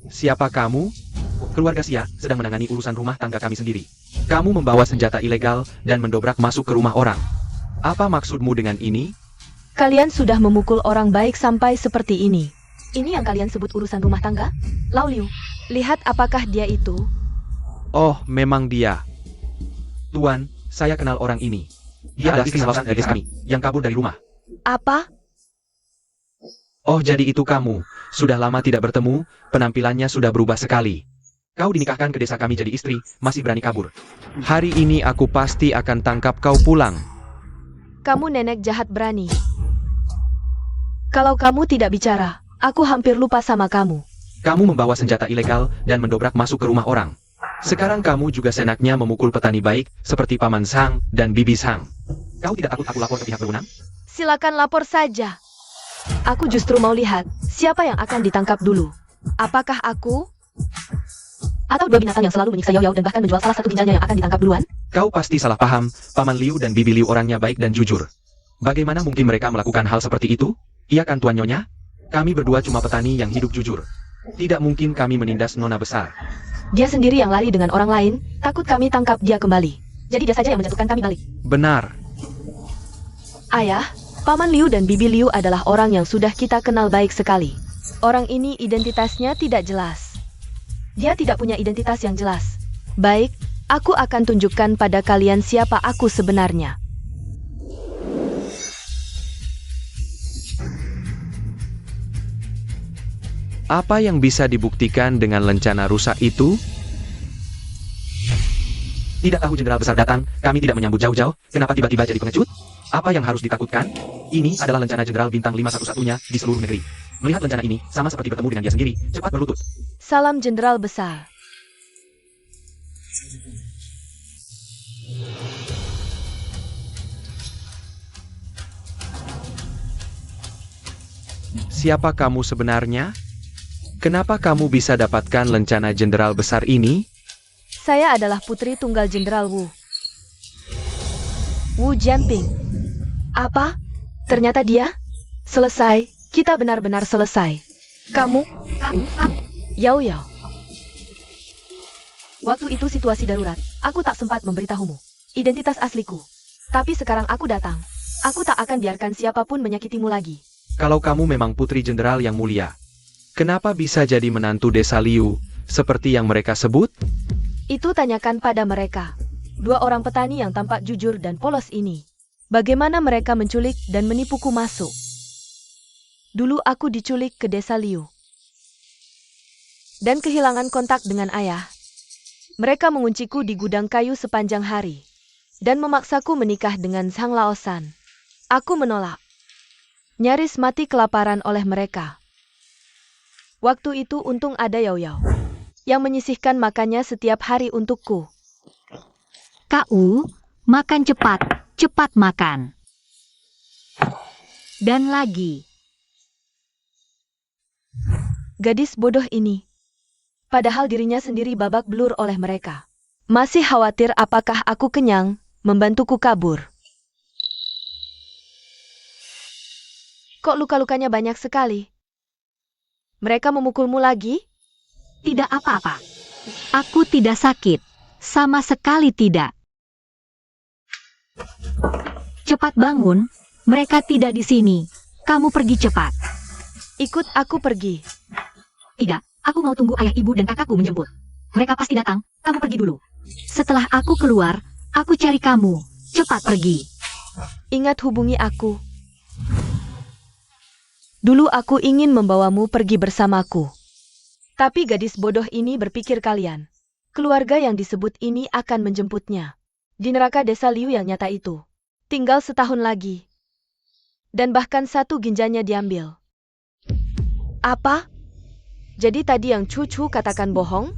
Siapa kamu? Keluarga Xia sedang menangani urusan rumah tangga kami sendiri. Kamu membawa senjata ilegal dan mendobrak masuk ke rumah orang. Apa maksudmu dengan ini? Kalian sudah memukul orang baik sampai seperti ini. Ini yang kalian sebut urusan rumah tangga? Lao Liu, lihat apakah dia itu? Oh, memang dia. Tuan, saya kenal orang ini. Dia adalah istri Laosan gadis kami, yang kabur dari rumah. Apa? Oh, jadi itu kamu. Sudah lama tidak bertemu, penampilannya sudah berubah sekali. Kau dinikahkan ke desa kami jadi istri, masih berani kabur. Hari ini aku pasti akan tangkap kau pulang. Kamu nenek jahat berani. Kalau kamu tidak bicara, aku hampir lupa sama kamu. Kamu membawa senjata ilegal dan mendobrak masuk ke rumah orang. Sekarang kamu juga senaknya memukul petani baik, seperti Paman Sang dan Bibi Sang. Kau tidak takut aku lapor ke pihak berwenang? Silakan lapor saja. Aku justru mau lihat, siapa yang akan ditangkap dulu. Apakah aku? Atau dua binatang yang selalu menyiksa Yao Yao dan bahkan menjual salah satu ginjalnya yang akan ditangkap duluan? Kau pasti salah paham, Paman Liu dan Bibi Liu orangnya baik dan jujur. Bagaimana mungkin mereka melakukan hal seperti itu? Iya kan Tuan Nyonya? Kami berdua cuma petani yang hidup jujur. Tidak mungkin kami menindas nona besar. Dia sendiri yang lari dengan orang lain, takut kami tangkap dia kembali. Jadi dia saja yang menjatuhkan kami balik. Benar. Ayah, Paman Liu dan Bibi Liu adalah orang yang sudah kita kenal baik sekali. Orang ini identitasnya tidak jelas. Dia tidak punya identitas yang jelas. Baik, aku akan tunjukkan pada kalian siapa aku sebenarnya. Apa yang bisa dibuktikan dengan lencana rusak itu? Tidak tahu Jenderal Besar datang, kami tidak menyambut jauh-jauh, kenapa tiba-tiba jadi pengecut? Apa yang harus ditakutkan? Ini adalah lencana Jenderal Bintang 5 satu-satunya di seluruh negeri. Melihat lencana ini, sama seperti bertemu dengan dia sendiri, cepat berlutut. Salam Jenderal Besar. Siapa kamu sebenarnya? Kenapa kamu bisa dapatkan lencana Jenderal Besar ini? Saya adalah putri tunggal Jenderal Wu. Wu Jianping. Apa? Ternyata dia? Selesai, kita benar-benar selesai. Kamu? Yao Yao. Waktu itu situasi darurat, aku tak sempat memberitahumu identitas asliku. Tapi sekarang aku datang. Aku tak akan biarkan siapapun menyakitimu lagi. Kalau kamu memang putri jenderal yang mulia, kenapa bisa jadi menantu desa Liu, seperti yang mereka sebut? Itu tanyakan pada mereka. Dua orang petani yang tampak jujur dan polos ini. Bagaimana mereka menculik dan menipuku masuk? Dulu aku diculik ke desa Liu. Dan kehilangan kontak dengan ayah. Mereka mengunciku di gudang kayu sepanjang hari. Dan memaksaku menikah dengan Sang Laosan. Aku menolak. Nyaris mati kelaparan oleh mereka. Waktu itu untung ada Yao Yao yang menyisihkan makannya setiap hari untukku. Kau, makan cepat, cepat makan. Dan lagi. Gadis bodoh ini. Padahal dirinya sendiri babak belur oleh mereka. Masih khawatir apakah aku kenyang, membantuku kabur. Kok luka-lukanya banyak sekali? Mereka memukulmu lagi? Tidak apa-apa. Aku tidak sakit. Sama sekali tidak. Cepat bangun. Mereka tidak di sini. Kamu pergi cepat. Ikut aku pergi. Tidak, aku mau tunggu ayah ibu dan kakakku menjemput. Mereka pasti datang. Kamu pergi dulu. Setelah aku keluar, aku cari kamu. Cepat pergi. Ingat hubungi aku. Dulu aku ingin membawamu pergi bersamaku. Tapi gadis bodoh ini berpikir kalian. Keluarga yang disebut ini akan menjemputnya. Di neraka desa Liu yang nyata itu. Tinggal setahun lagi. Dan bahkan satu ginjalnya diambil. Apa? Jadi tadi yang Cucu katakan bohong?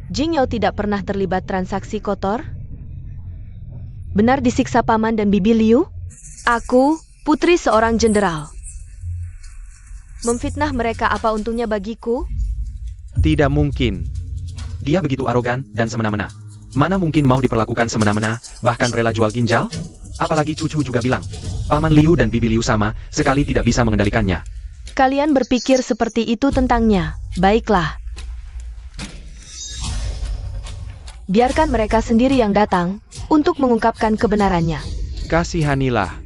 Jing Yao tidak pernah terlibat transaksi kotor? Benar disiksa paman dan bibi Liu? Aku, putri seorang jenderal. Memfitnah mereka apa untungnya bagiku? Tidak mungkin. Dia begitu arogan dan semena-mena. Mana mungkin mau diperlakukan semena-mena, bahkan rela jual ginjal? Apalagi Cucu juga bilang, Paman Liu dan Bibi Liu sama sekali tidak bisa mengendalikannya. Kalian berpikir seperti itu tentangnya. Baiklah. Biarkan mereka sendiri yang datang untuk mengungkapkan kebenarannya. Kasihanilah.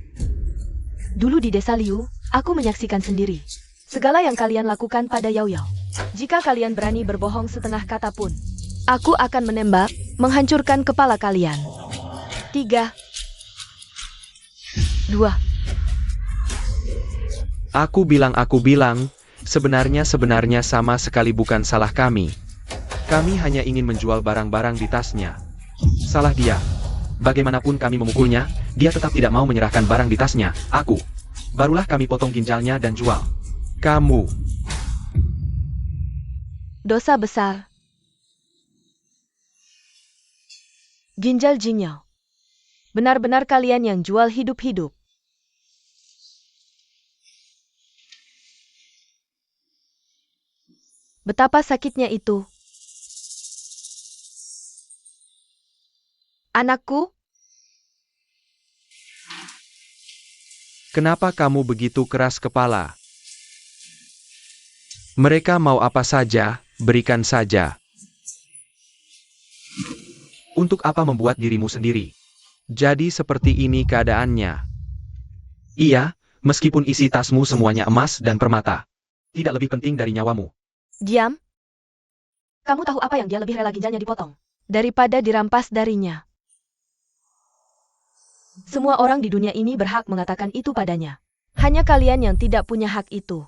Dulu di desa Liu, aku menyaksikan sendiri segala yang kalian lakukan pada Yao Yao. Jika kalian berani berbohong setengah kata pun, aku akan menembak, menghancurkan kepala kalian. 3, 2. Aku bilang, sebenarnya sama sekali bukan salah kami. Kami hanya ingin menjual barang-barang di tasnya. Salah dia. Bagaimanapun kami memukulnya, dia tetap tidak mau menyerahkan barang di tasnya, aku. Barulah kami potong ginjalnya dan jual. Kamu. Dosa besar. Ginjal Jing Yao. Benar-benar kalian yang jual hidup-hidup. Betapa sakitnya itu. Anakku, Kenapa kamu begitu keras kepala? Mereka mau apa saja, berikan saja. Untuk apa membuat dirimu sendiri? Jadi seperti ini keadaannya. Iya, Meskipun isi tasmu semuanya emas dan permata, tidak lebih penting dari nyawamu. Diam. Kamu tahu apa yang dia lebih rela ginjalnya dipotong daripada dirampas darinya. Semua orang di dunia ini berhak mengatakan itu padanya. Hanya kalian yang tidak punya hak itu.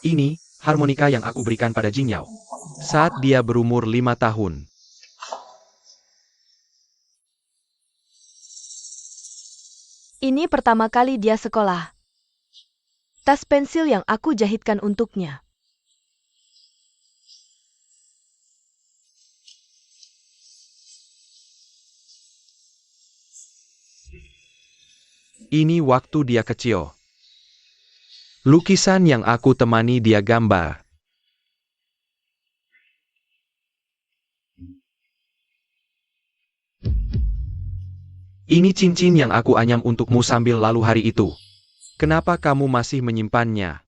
Ini, harmonika yang aku berikan pada Jing Yao saat dia berumur 5 tahun. Ini pertama kali dia sekolah. Tas pensil yang aku jahitkan untuknya. Ini waktu dia kecil. Lukisan yang aku temani dia gambar. Ini cincin yang aku anyam untukmu sambil lalu hari itu. Kenapa kamu masih menyimpannya?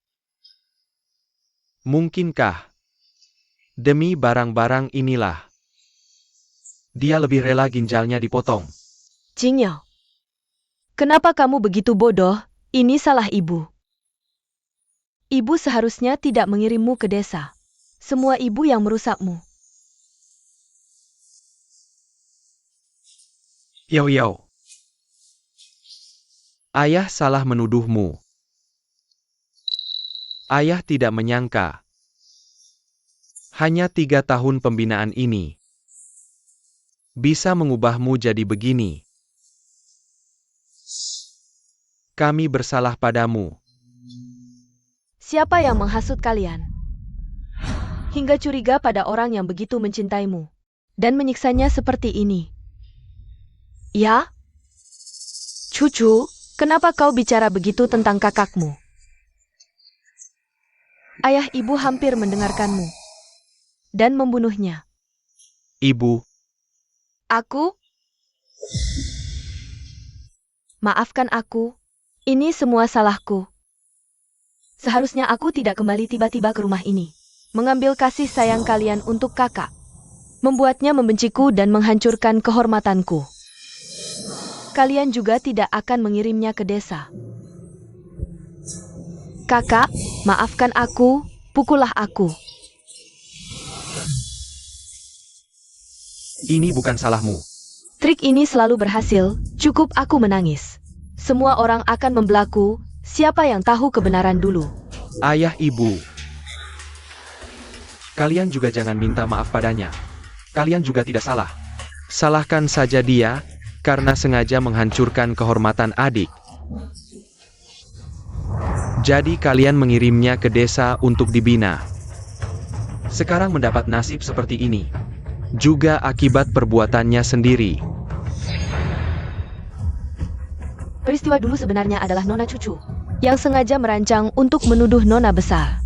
Mungkinkah demi barang-barang inilah dia lebih rela ginjalnya dipotong? Jing Yao, kenapa kamu begitu bodoh? Ini salah ibu. Ibu seharusnya tidak mengirimmu ke desa. Semua ibu yang merusakmu. Yao Yao. Ayah salah menuduhmu. Ayah tidak menyangka. Hanya 3 tahun pembinaan ini bisa mengubahmu jadi begini. Kami bersalah padamu. Siapa yang menghasut kalian? Hingga curiga pada orang yang begitu mencintaimu. Dan menyiksanya seperti ini. Ya? Cucu, kenapa kau bicara begitu tentang kakakmu? Ayah ibu hampir mendengarkanmu. Dan membunuhnya. Ibu, Aku? Maafkan aku. Ini semua salahku. Seharusnya aku tidak kembali tiba-tiba ke rumah ini. Mengambil kasih sayang kalian untuk kakak. Membuatnya membenciku dan menghancurkan kehormatanku. Kalian juga tidak akan mengirimnya ke desa. Kakak, maafkan aku, pukullah aku. ini bukan salahmu. Trik ini selalu berhasil, cukup aku menangis. Semua orang akan membelaku, siapa yang tahu kebenaran dulu. Ayah ibu. Kalian juga jangan minta maaf padanya. Kalian juga tidak salah. Salahkan saja dia, karena sengaja menghancurkan kehormatan adik. Jadi kalian mengirimnya ke desa untuk dibina. Sekarang mendapat nasib seperti ini. Juga akibat perbuatannya sendiri. Peristiwa dulu sebenarnya adalah Nona cucu, yang sengaja merancang untuk menuduh Nona besar.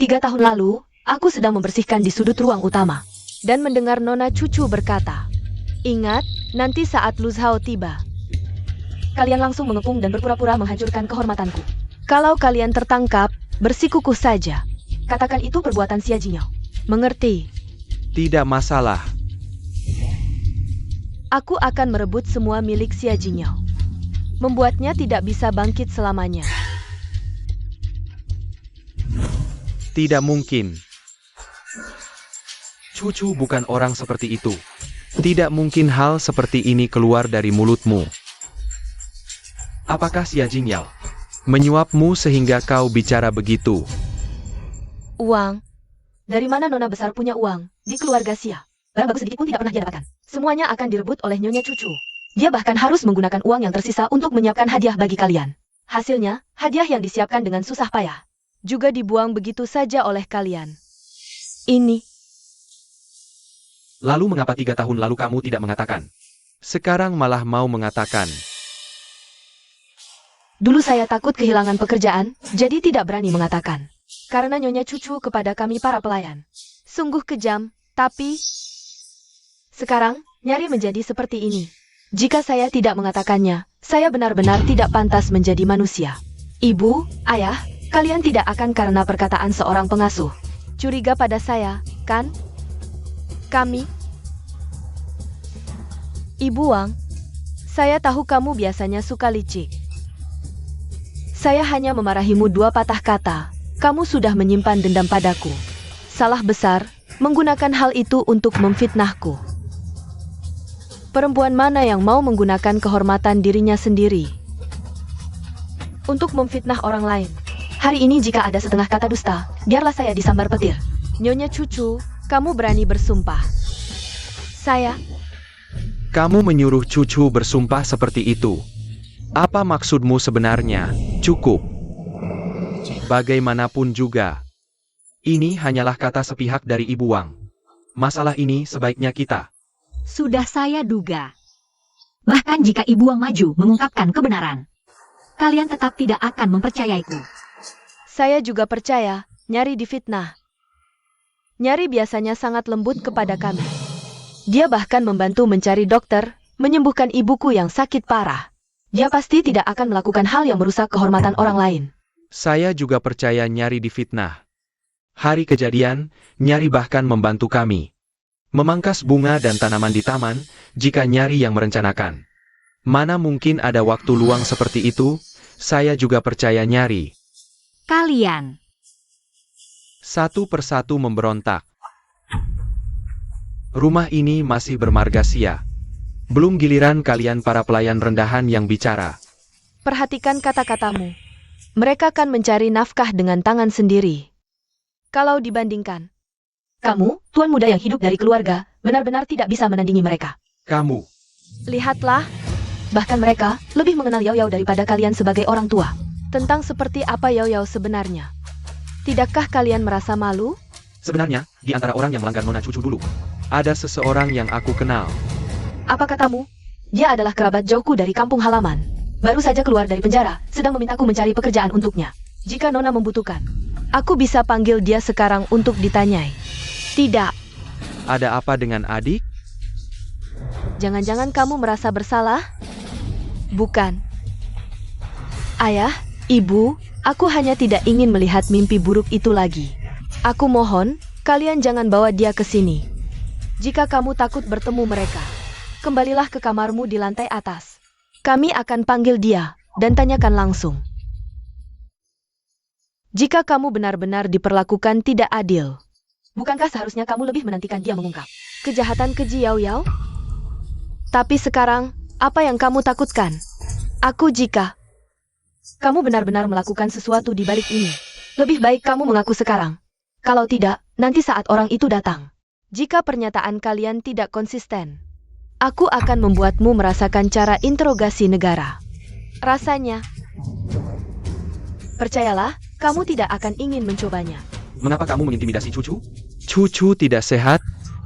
3 tahun lalu, aku sedang membersihkan di sudut ruang utama, dan mendengar Nona cucu berkata, "Ingat, nanti saat Lu Zhao tiba, kalian langsung mengepung dan berpura-pura menghancurkan kehormatanku. Kalau kalian tertangkap, bersikukuh saja. Katakan itu perbuatan Xia Jingyao. Mengerti? Tidak masalah. Aku akan merebut semua milik Xia Jingyao. Membuatnya tidak bisa bangkit selamanya." Tidak mungkin. Cucu bukan orang seperti itu. Tidak mungkin hal seperti ini keluar dari mulutmu. Apakah Xia Jingyao menyuapmu sehingga kau bicara begitu? Uang? Dari mana Nona besar punya uang? Di keluarga Xia. Barang bagus sedikit pun tidak pernah dia dapatkan. Semuanya akan direbut oleh Nyonya Cucu. Dia bahkan harus menggunakan uang yang tersisa untuk menyiapkan hadiah bagi kalian. Hasilnya, hadiah yang disiapkan dengan susah payah juga dibuang begitu saja oleh kalian. Ini. Lalu mengapa 3 tahun lalu kamu tidak mengatakan? Sekarang malah mau mengatakan. Dulu saya takut kehilangan pekerjaan, jadi tidak berani mengatakan. Karena Nyonya Cucu kepada kami para pelayan. Sungguh kejam, tapi sekarang, nyari menjadi seperti ini. Jika saya tidak mengatakannya, saya benar-benar tidak pantas menjadi manusia. Ibu, ayah, kalian tidak akan karena perkataan seorang pengasuh curiga pada saya, kan? Kami? Ibu Wang, saya tahu kamu biasanya suka licik. Saya hanya memarahimu 2 patah kata. Kamu sudah menyimpan dendam padaku. Salah besar, menggunakan hal itu untuk memfitnahku. Perempuan mana yang mau menggunakan kehormatan dirinya sendiri untuk memfitnah orang lain? Hari ini jika ada setengah kata dusta, biarlah saya disambar petir. Nyonya Cucu, kamu berani bersumpah. Saya... Kamu menyuruh cucu bersumpah seperti itu. Apa maksudmu sebenarnya? Cukup. Bagaimanapun juga, ini hanyalah kata sepihak dari Ibu Wang. Masalah ini sebaiknya kita. Sudah saya duga. Bahkan jika Ibu Wang maju mengungkapkan kebenaran, kalian tetap tidak akan mempercayaiku. Saya juga percaya, Nyari difitnah. Nyari biasanya sangat lembut kepada kami. Dia bahkan membantu mencari dokter, menyembuhkan ibuku yang sakit parah. Dia pasti tidak akan melakukan hal yang merusak kehormatan orang lain. Saya juga percaya Nyari difitnah. Hari kejadian, Nyari bahkan membantu kami memangkas bunga dan tanaman di taman, jika Nyari yang merencanakan. Mana mungkin ada waktu luang seperti itu? Saya juga percaya Nyari. Kalian. Satu persatu memberontak. Rumah ini masih bermarga sia. Belum giliran kalian para pelayan rendahan yang bicara. Perhatikan kata-katamu. Mereka kan mencari nafkah dengan tangan sendiri. Kalau dibandingkan, kamu, tuan muda yang hidup dari keluarga, benar-benar tidak bisa menandingi mereka. Kamu. Lihatlah, bahkan mereka lebih mengenal Yao Yao daripada kalian sebagai orang tua. Tentang seperti apa Yao Yao sebenarnya. Tidakkah kalian merasa malu? Sebenarnya, di antara orang yang melanggar Nona Cucu dulu, ada seseorang yang aku kenal. Apa katamu? Dia adalah kerabat jauhku dari kampung halaman. Baru saja keluar dari penjara, sedang memintaku mencari pekerjaan untuknya. Jika Nona membutuhkan, aku bisa panggil dia sekarang untuk ditanyai. Tidak. Ada apa dengan adik? Jangan-jangan kamu merasa bersalah? Bukan. Ayah, ibu, aku hanya tidak ingin melihat mimpi buruk itu lagi. Aku mohon, kalian jangan bawa dia ke sini. Jika kamu takut bertemu mereka, kembalilah ke kamarmu di lantai atas. Kami akan panggil dia dan tanyakan langsung. Jika kamu benar-benar diperlakukan tidak adil, bukankah seharusnya kamu lebih menantikan dia mengungkap kejahatan keji Yao Yao? Tapi sekarang, apa yang kamu takutkan? Aku jika kamu benar-benar melakukan sesuatu di balik ini, lebih baik kamu mengaku sekarang. Kalau tidak, nanti saat orang itu datang. Jika pernyataan kalian tidak konsisten, aku akan membuatmu merasakan cara interogasi negara. Rasanya, percayalah, kamu tidak akan ingin mencobanya. Mengapa kamu mengintimidasi Cucu? Cucu tidak sehat,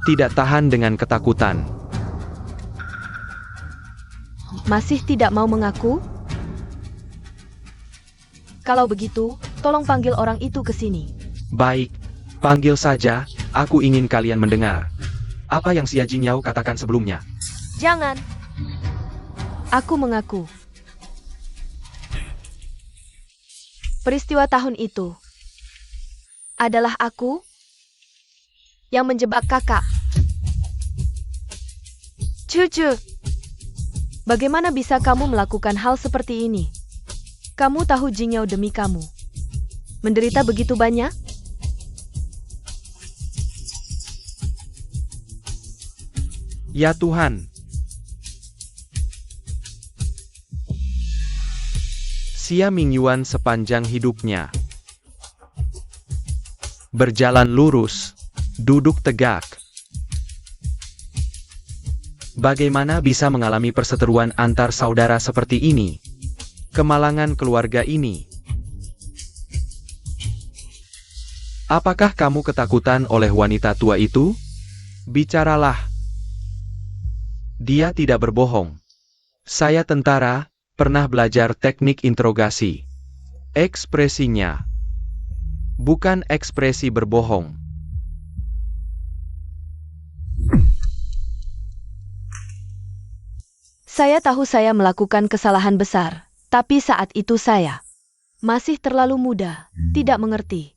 tidak tahan dengan ketakutan. Masih tidak mau mengaku? Kalau begitu, tolong panggil orang itu ke sini. Baik, panggil saja, aku ingin kalian mendengar apa yang Xia Jingyao katakan sebelumnya. Jangan. Aku mengaku. Peristiwa tahun itu adalah aku yang menjebak kakak. Cucu, bagaimana bisa kamu melakukan hal seperti ini? Kamu tahu Jingyao demi kamu menderita begitu banyak? Ya Tuhan. Xia Mingyuan sepanjang hidupnya berjalan lurus, duduk tegak. Bagaimana bisa mengalami perseteruan antar saudara seperti ini? Kemalangan keluarga ini. Apakah kamu ketakutan oleh wanita tua itu? Bicaralah. Dia tidak berbohong. Saya tentara, pernah belajar teknik interogasi. Ekspresinya bukan ekspresi berbohong. Saya tahu saya melakukan kesalahan besar, tapi saat itu saya Masih terlalu muda, tidak mengerti.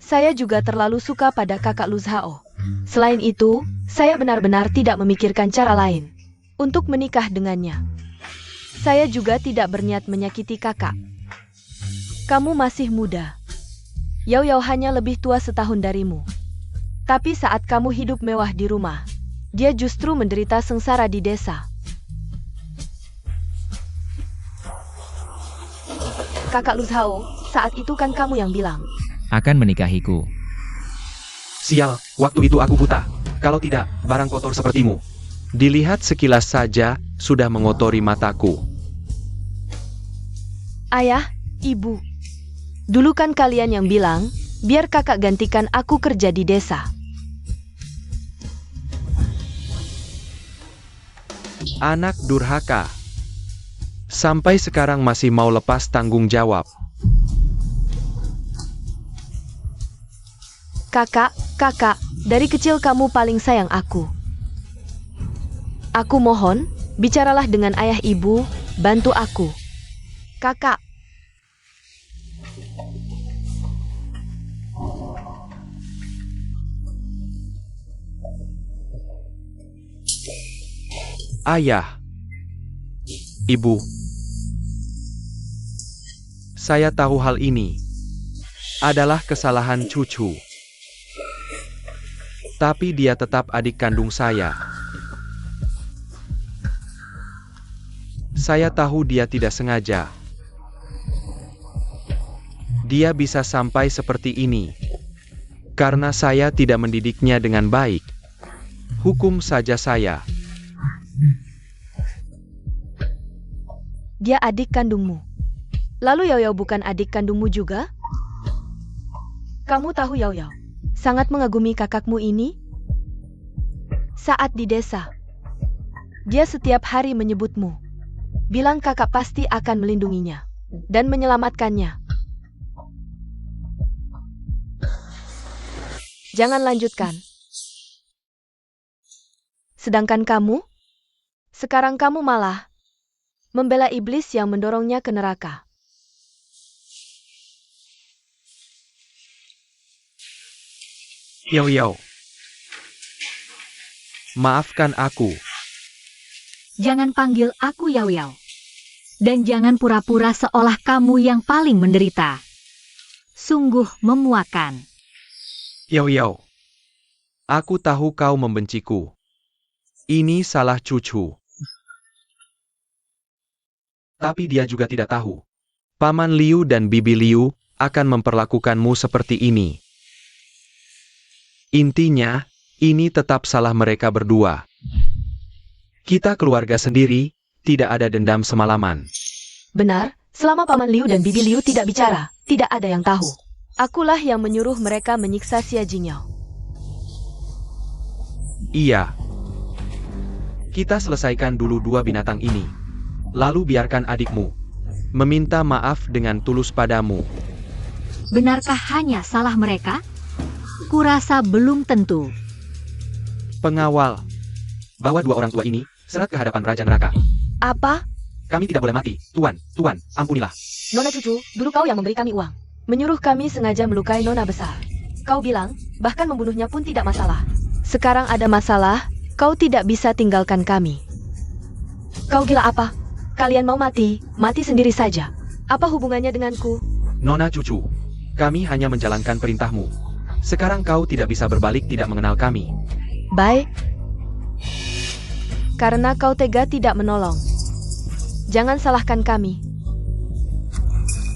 Saya juga terlalu suka pada kakak Luzhao. Selain itu, saya benar-benar tidak memikirkan cara lain untuk menikah dengannya. Saya juga tidak berniat menyakiti kakak. Kamu masih muda. Yao Yao hanya lebih tua setahun darimu. Tapi saat kamu hidup mewah di rumah, dia justru menderita sengsara di desa. Kakak Luzhao, saat itu kan kamu yang bilang. Akan menikahiku. Sial, waktu itu aku buta. Kalau tidak, barang kotor sepertimu. Dilihat sekilas saja, sudah mengotori mataku. Ayah, ibu. Dulu kan kalian yang bilang, biar kakak gantikan aku kerja di desa. Anak durhaka. Sampai sekarang masih mau lepas tanggung jawab. Kakak, dari kecil kamu paling sayang aku. Aku mohon, bicaralah dengan ayah ibu, bantu aku. Kakak. Ayah. Ibu. Saya tahu hal ini adalah kesalahan cucu. Tapi dia tetap adik kandung saya. Saya tahu dia tidak sengaja. Dia bisa sampai seperti ini karena saya tidak mendidiknya dengan baik. Hukum saja saya. Dia adik kandungmu. Lalu Yao Yao bukan adik kandungmu juga? Kamu tahu Yao Yao sangat mengagumi kakakmu ini? Saat di desa, dia setiap hari menyebutmu. Bilang kakak pasti akan melindunginya dan menyelamatkannya. Jangan lanjutkan. Sedangkan kamu? Sekarang kamu malah membela iblis yang mendorongnya ke neraka. Yao Yao. Maafkan aku. Jangan panggil aku Yao Yao. Dan jangan pura-pura seolah kamu yang paling menderita. Sungguh memuakan. Yao Yao. Aku tahu kau membenciku. Ini salah cucu. Tapi dia juga tidak tahu. Paman Liu dan Bibi Liu akan memperlakukanmu seperti ini. Intinya, ini tetap salah mereka berdua. Kita keluarga sendiri, tidak ada dendam semalaman. Benar, selama Paman Liu dan Bibi Liu tidak bicara, tidak ada yang tahu. Akulah yang menyuruh mereka menyiksa Xia Jingyao. Iya. Kita selesaikan dulu dua binatang ini. Lalu biarkan adikmu meminta maaf dengan tulus padamu. Benarkah hanya salah mereka? Kurasa belum tentu. Pengawal, bawa dua orang tua ini seret ke hadapan Raja Neraka. Apa? Kami tidak boleh mati. Tuan, ampunilah. Nona cucu, dulu kau yang memberi kami uang. Menyuruh kami sengaja melukai Nona besar. Kau bilang, bahkan membunuhnya pun tidak masalah. Sekarang ada masalah, kau tidak bisa tinggalkan kami. Kau gila apa? Kalian mau mati, mati sendiri saja. Apa hubungannya denganku? Nona cucu, kami hanya menjalankan perintahmu. Sekarang kau tidak bisa berbalik tidak mengenal kami. Baik. Karena kau tega tidak menolong. Jangan salahkan kami.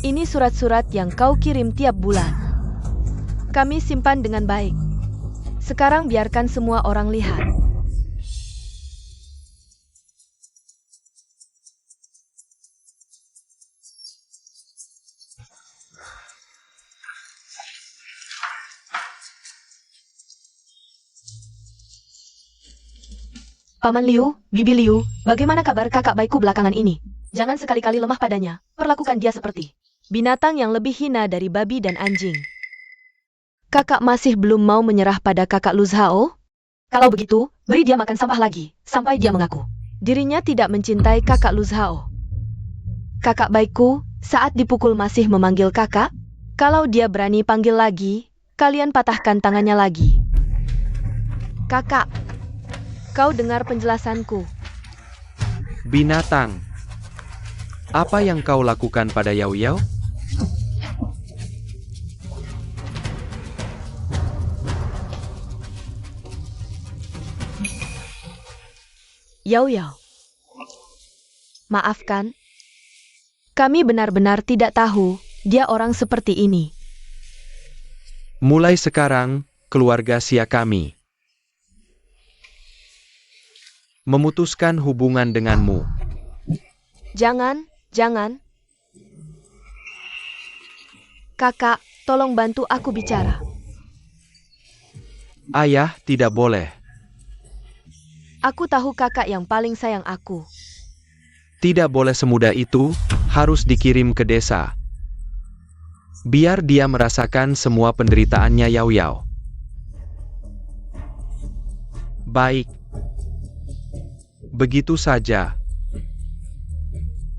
Ini surat-surat yang kau kirim tiap bulan. Kami simpan dengan baik. Sekarang biarkan semua orang lihat. Paman Liu, Bibi Liu, bagaimana kabar kakak baikku belakangan ini? Jangan sekali-kali lemah padanya, perlakukan dia seperti binatang yang lebih hina dari babi dan anjing. Kakak masih belum mau menyerah pada kakak Luzhao? Kalau begitu, beri dia makan sampah lagi, sampai dia mengaku dirinya tidak mencintai kakak Luzhao. Kakak baikku, Saat dipukul masih memanggil kakak? Kalau dia berani panggil lagi, kalian patahkan tangannya lagi. Kakak, kau dengar penjelasanku. Binatang. Apa yang kau lakukan pada Yao Yao? Yao Yao. Maafkan. Kami benar-benar tidak tahu dia orang seperti ini. Mulai sekarang, keluarga Xia kami memutuskan hubungan denganmu. Jangan. Kakak, tolong bantu aku bicara. Ayah tidak boleh. Aku tahu kakak yang paling sayang aku. Tidak boleh semudah itu, harus dikirim ke desa. Biar dia merasakan semua penderitaannya Yao Yao. Baik. Begitu saja.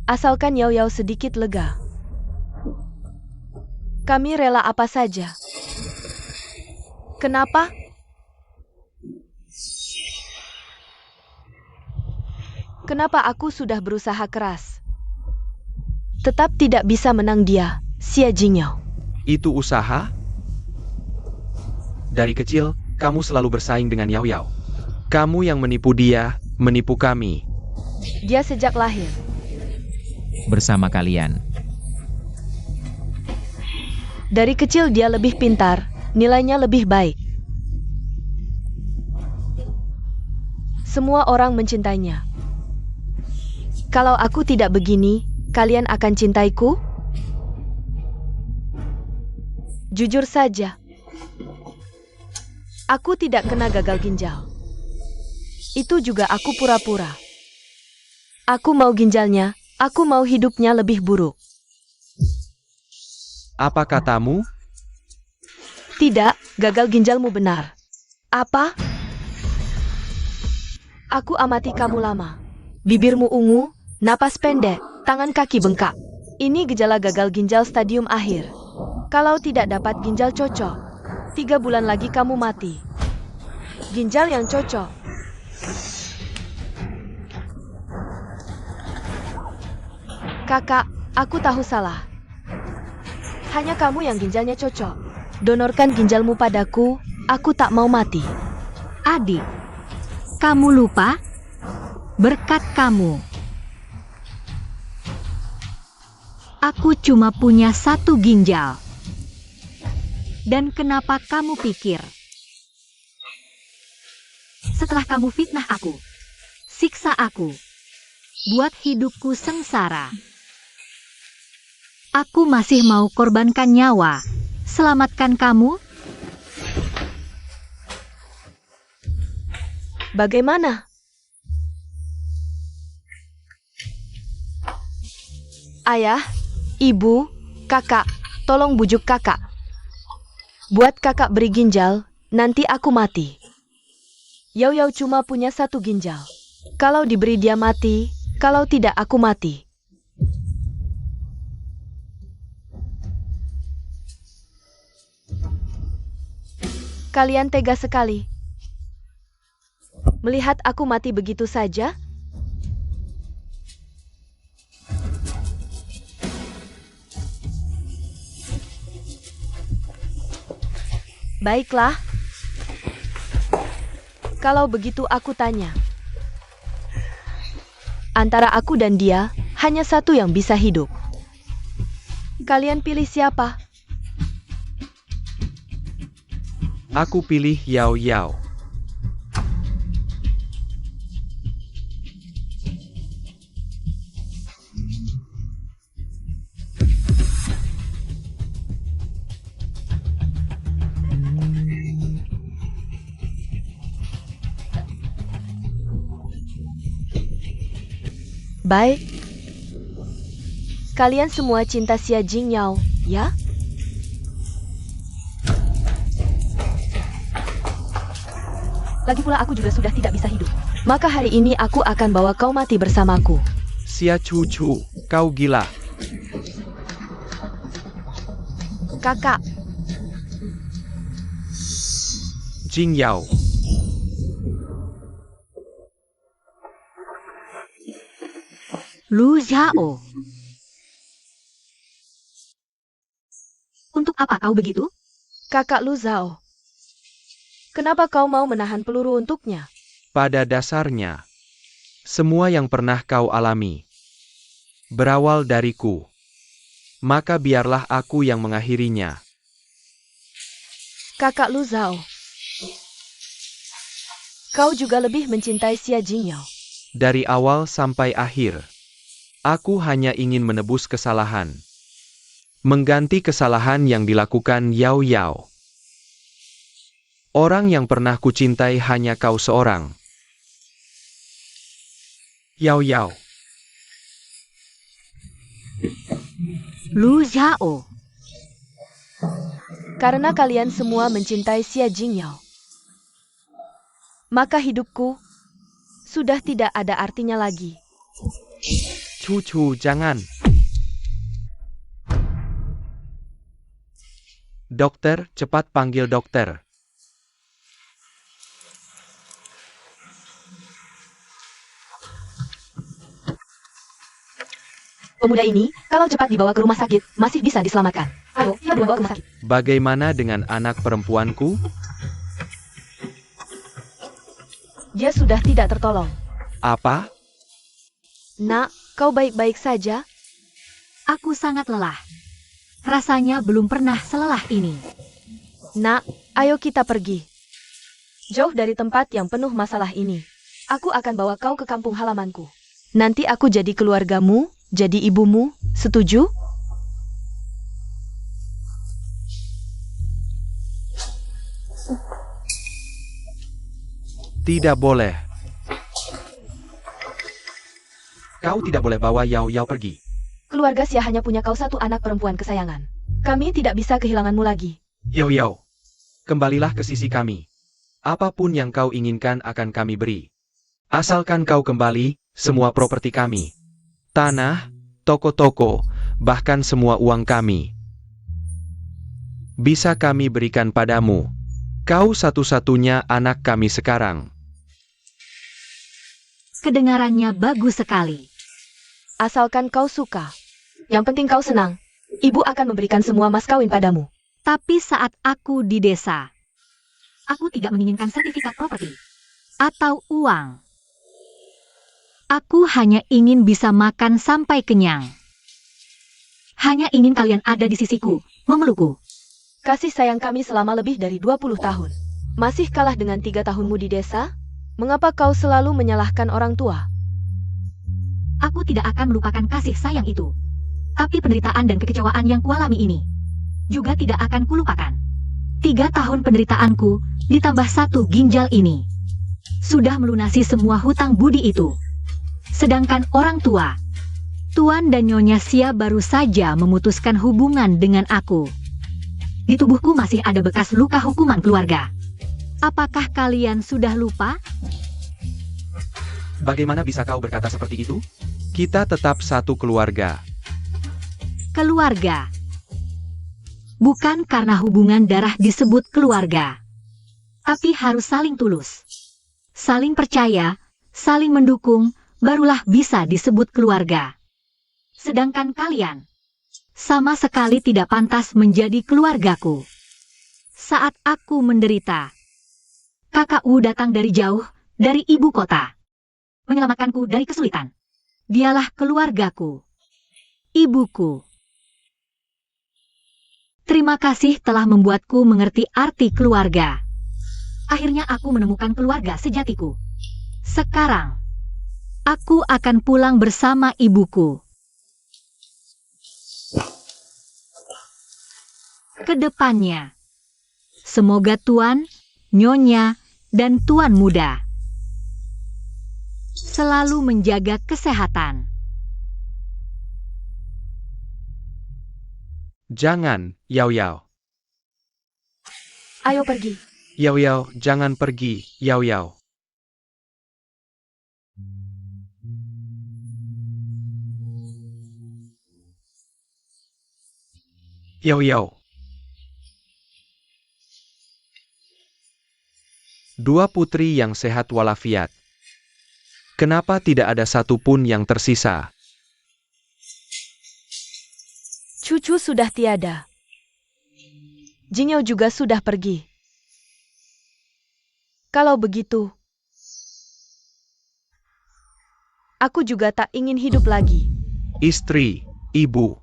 Asalkan Yao Yao sedikit lega. Kami rela apa saja. Kenapa? Kenapa aku sudah berusaha keras? Tetap tidak bisa menang dia, Xia Jingyao. Itu usaha? Dari kecil, kamu selalu bersaing dengan Yao Yao. Kamu yang menipu dia, menipu kami. Dia sejak lahir. Bersama kalian. Dari kecil dia lebih pintar, nilainya lebih baik. Semua orang mencintainya. Kalau aku tidak begini, kalian akan cintaiku? Jujur saja. Aku tidak kena gagal ginjal. Itu juga aku pura-pura. Aku mau ginjalnya, aku mau hidupnya lebih buruk. Apa katamu? Tidak, gagal ginjalmu benar. Apa? Aku amati kamu lama. Bibirmu ungu, napas pendek, tangan kaki bengkak. Ini gejala gagal ginjal stadium akhir. Kalau tidak dapat ginjal cocok, 3 bulan lagi kamu mati. Ginjal yang cocok. Kakak, aku tahu salah. Hanya kamu yang ginjalnya cocok. Donorkan ginjalmu padaku, aku tak mau mati. Adik, kamu lupa? Berkat kamu, aku cuma punya 1 ginjal. Dan kenapa kamu pikir? Setelah kamu fitnah aku, siksa aku, buat hidupku sengsara, aku masih mau korbankan nyawa, selamatkan kamu? Bagaimana? Ayah, ibu, kakak, tolong bujuk kakak. Buat kakak beri ginjal, nanti aku mati. Yao Yao cuma punya 1 ginjal. Kalau diberi dia mati, kalau tidak aku mati. Kalian tega sekali. Melihat aku mati begitu saja? Baiklah. Kalau begitu aku tanya. Antara aku dan dia, hanya 1 yang bisa hidup. Kalian pilih siapa? Aku pilih Yao Yao. Baik. Kalian semua cinta Xia Jingyao, ya? Lagi pula aku juga sudah tidak bisa hidup. Maka hari ini aku akan bawa kau mati bersamaku. Xia Cucu, kau gila. Kakak, Jing Yao. Lu Zhao. Untuk apa kau begitu? Kakak Lu Zhao. Kenapa kau mau menahan peluru untuknya? Pada dasarnya, semua yang pernah kau alami berawal dariku. Maka biarlah aku yang mengakhirinya. Kakak Lu Zhao. Kau juga lebih mencintai Xia Jingyao. Dari awal sampai akhir, aku hanya ingin menebus kesalahan. Mengganti kesalahan yang dilakukan Yao Yao. Orang yang pernah kucintai hanya kau seorang. Yao Yao. Lu Zhao. Karena kalian semua mencintai Xia Jingyao, maka hidupku sudah tidak ada artinya lagi. Cucu, jangan. Dokter, cepat panggil dokter. Pemuda ini, kalau cepat dibawa ke rumah sakit, masih bisa diselamatkan. Ayo, dibawa ke rumah sakit. Bagaimana dengan anak perempuanku? Dia sudah tidak tertolong. Apa? Nak, kau baik-baik saja? Aku sangat lelah. Rasanya belum pernah selelah ini. Nak, ayo kita pergi. Jauh dari tempat yang penuh masalah ini. Aku akan bawa kau ke kampung halamanku. Nanti aku jadi keluargamu, jadi ibumu, setuju? Tidak boleh. Kau tidak boleh bawa Yao Yao pergi. Keluarga Xia hanya punya kau satu anak perempuan kesayangan. Kami tidak bisa kehilanganmu lagi. Yao Yao, kembalilah ke sisi kami. Apapun yang kau inginkan akan kami beri. Asalkan kau kembali, semua properti kami. Tanah, toko-toko, bahkan semua uang kami. Bisa kami berikan padamu. Kau satu-satunya anak kami sekarang. Kedengarannya bagus sekali. Asalkan kau suka. Yang penting kau senang. Ibu akan memberikan semua mas kawin padamu. Tapi saat aku di desa, aku tidak menginginkan sertifikat properti atau uang. Aku hanya ingin bisa makan sampai kenyang. Hanya ingin kalian ada di sisiku, memelukku. Kasih sayang kami selama lebih dari 20 tahun. Masih kalah dengan 3 tahunmu di desa? Mengapa kau selalu menyalahkan orang tua? Aku tidak akan melupakan kasih sayang itu. Tapi penderitaan dan kekecewaan yang kualami ini juga tidak akan kulupakan. 3 tahun penderitaanku ditambah 1 ginjal ini sudah melunasi semua hutang budi itu. Sedangkan orang tua, Tuan dan Nyonya Xia baru saja memutuskan hubungan dengan aku. Di tubuhku masih ada bekas luka hukuman keluarga. Apakah kalian sudah lupa? Bagaimana bisa kau berkata seperti itu? Kita tetap satu keluarga. Keluarga. Bukan karena hubungan darah disebut keluarga. Tapi harus saling tulus. Saling percaya, saling mendukung, barulah bisa disebut keluarga. Sedangkan kalian sama sekali tidak pantas menjadi keluargaku. Saat aku menderita, kakak Wu datang dari jauh, dari ibu kota, menyelamatkanku dari kesulitan. Dialah keluargaku, ibuku. Terima kasih telah membuatku mengerti arti keluarga. Akhirnya aku menemukan keluarga sejatiku. Sekarang, aku akan pulang bersama ibuku. Kedepannya, semoga Tuan, Nyonya, dan Tuan Muda selalu menjaga kesehatan. Jangan, Yao Yao. Ayo pergi. Yao Yao, jangan pergi, Yao Yao. Yao Yao, Dua putri yang sehat walafiat. Kenapa tidak ada satupun yang tersisa? Cucu sudah tiada. Jinyo juga sudah pergi. Kalau begitu, aku juga tak ingin hidup lagi. Istri, ibu.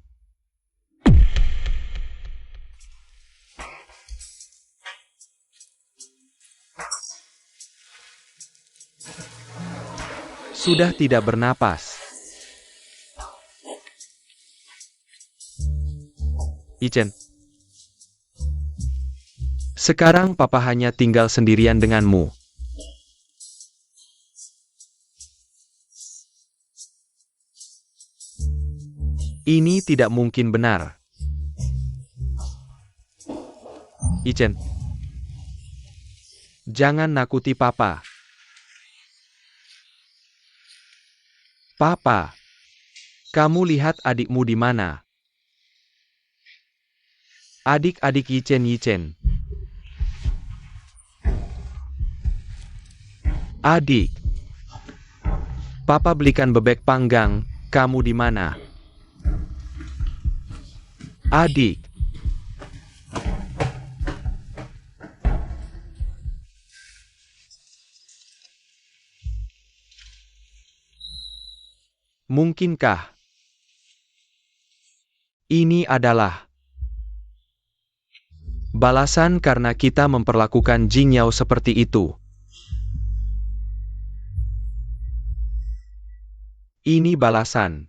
Sudah tidak bernapas. Ichen. Sekarang papa hanya tinggal sendirian denganmu. Ini tidak mungkin benar. Ichen. Jangan nakuti papa. Papa, kamu lihat adikmu di mana? Adik-adik Yichen. Adik. Papa belikan bebek panggang, kamu di mana? Adik. Mungkinkah ini adalah balasan karena kita memperlakukan Jingyao seperti itu? Ini balasan.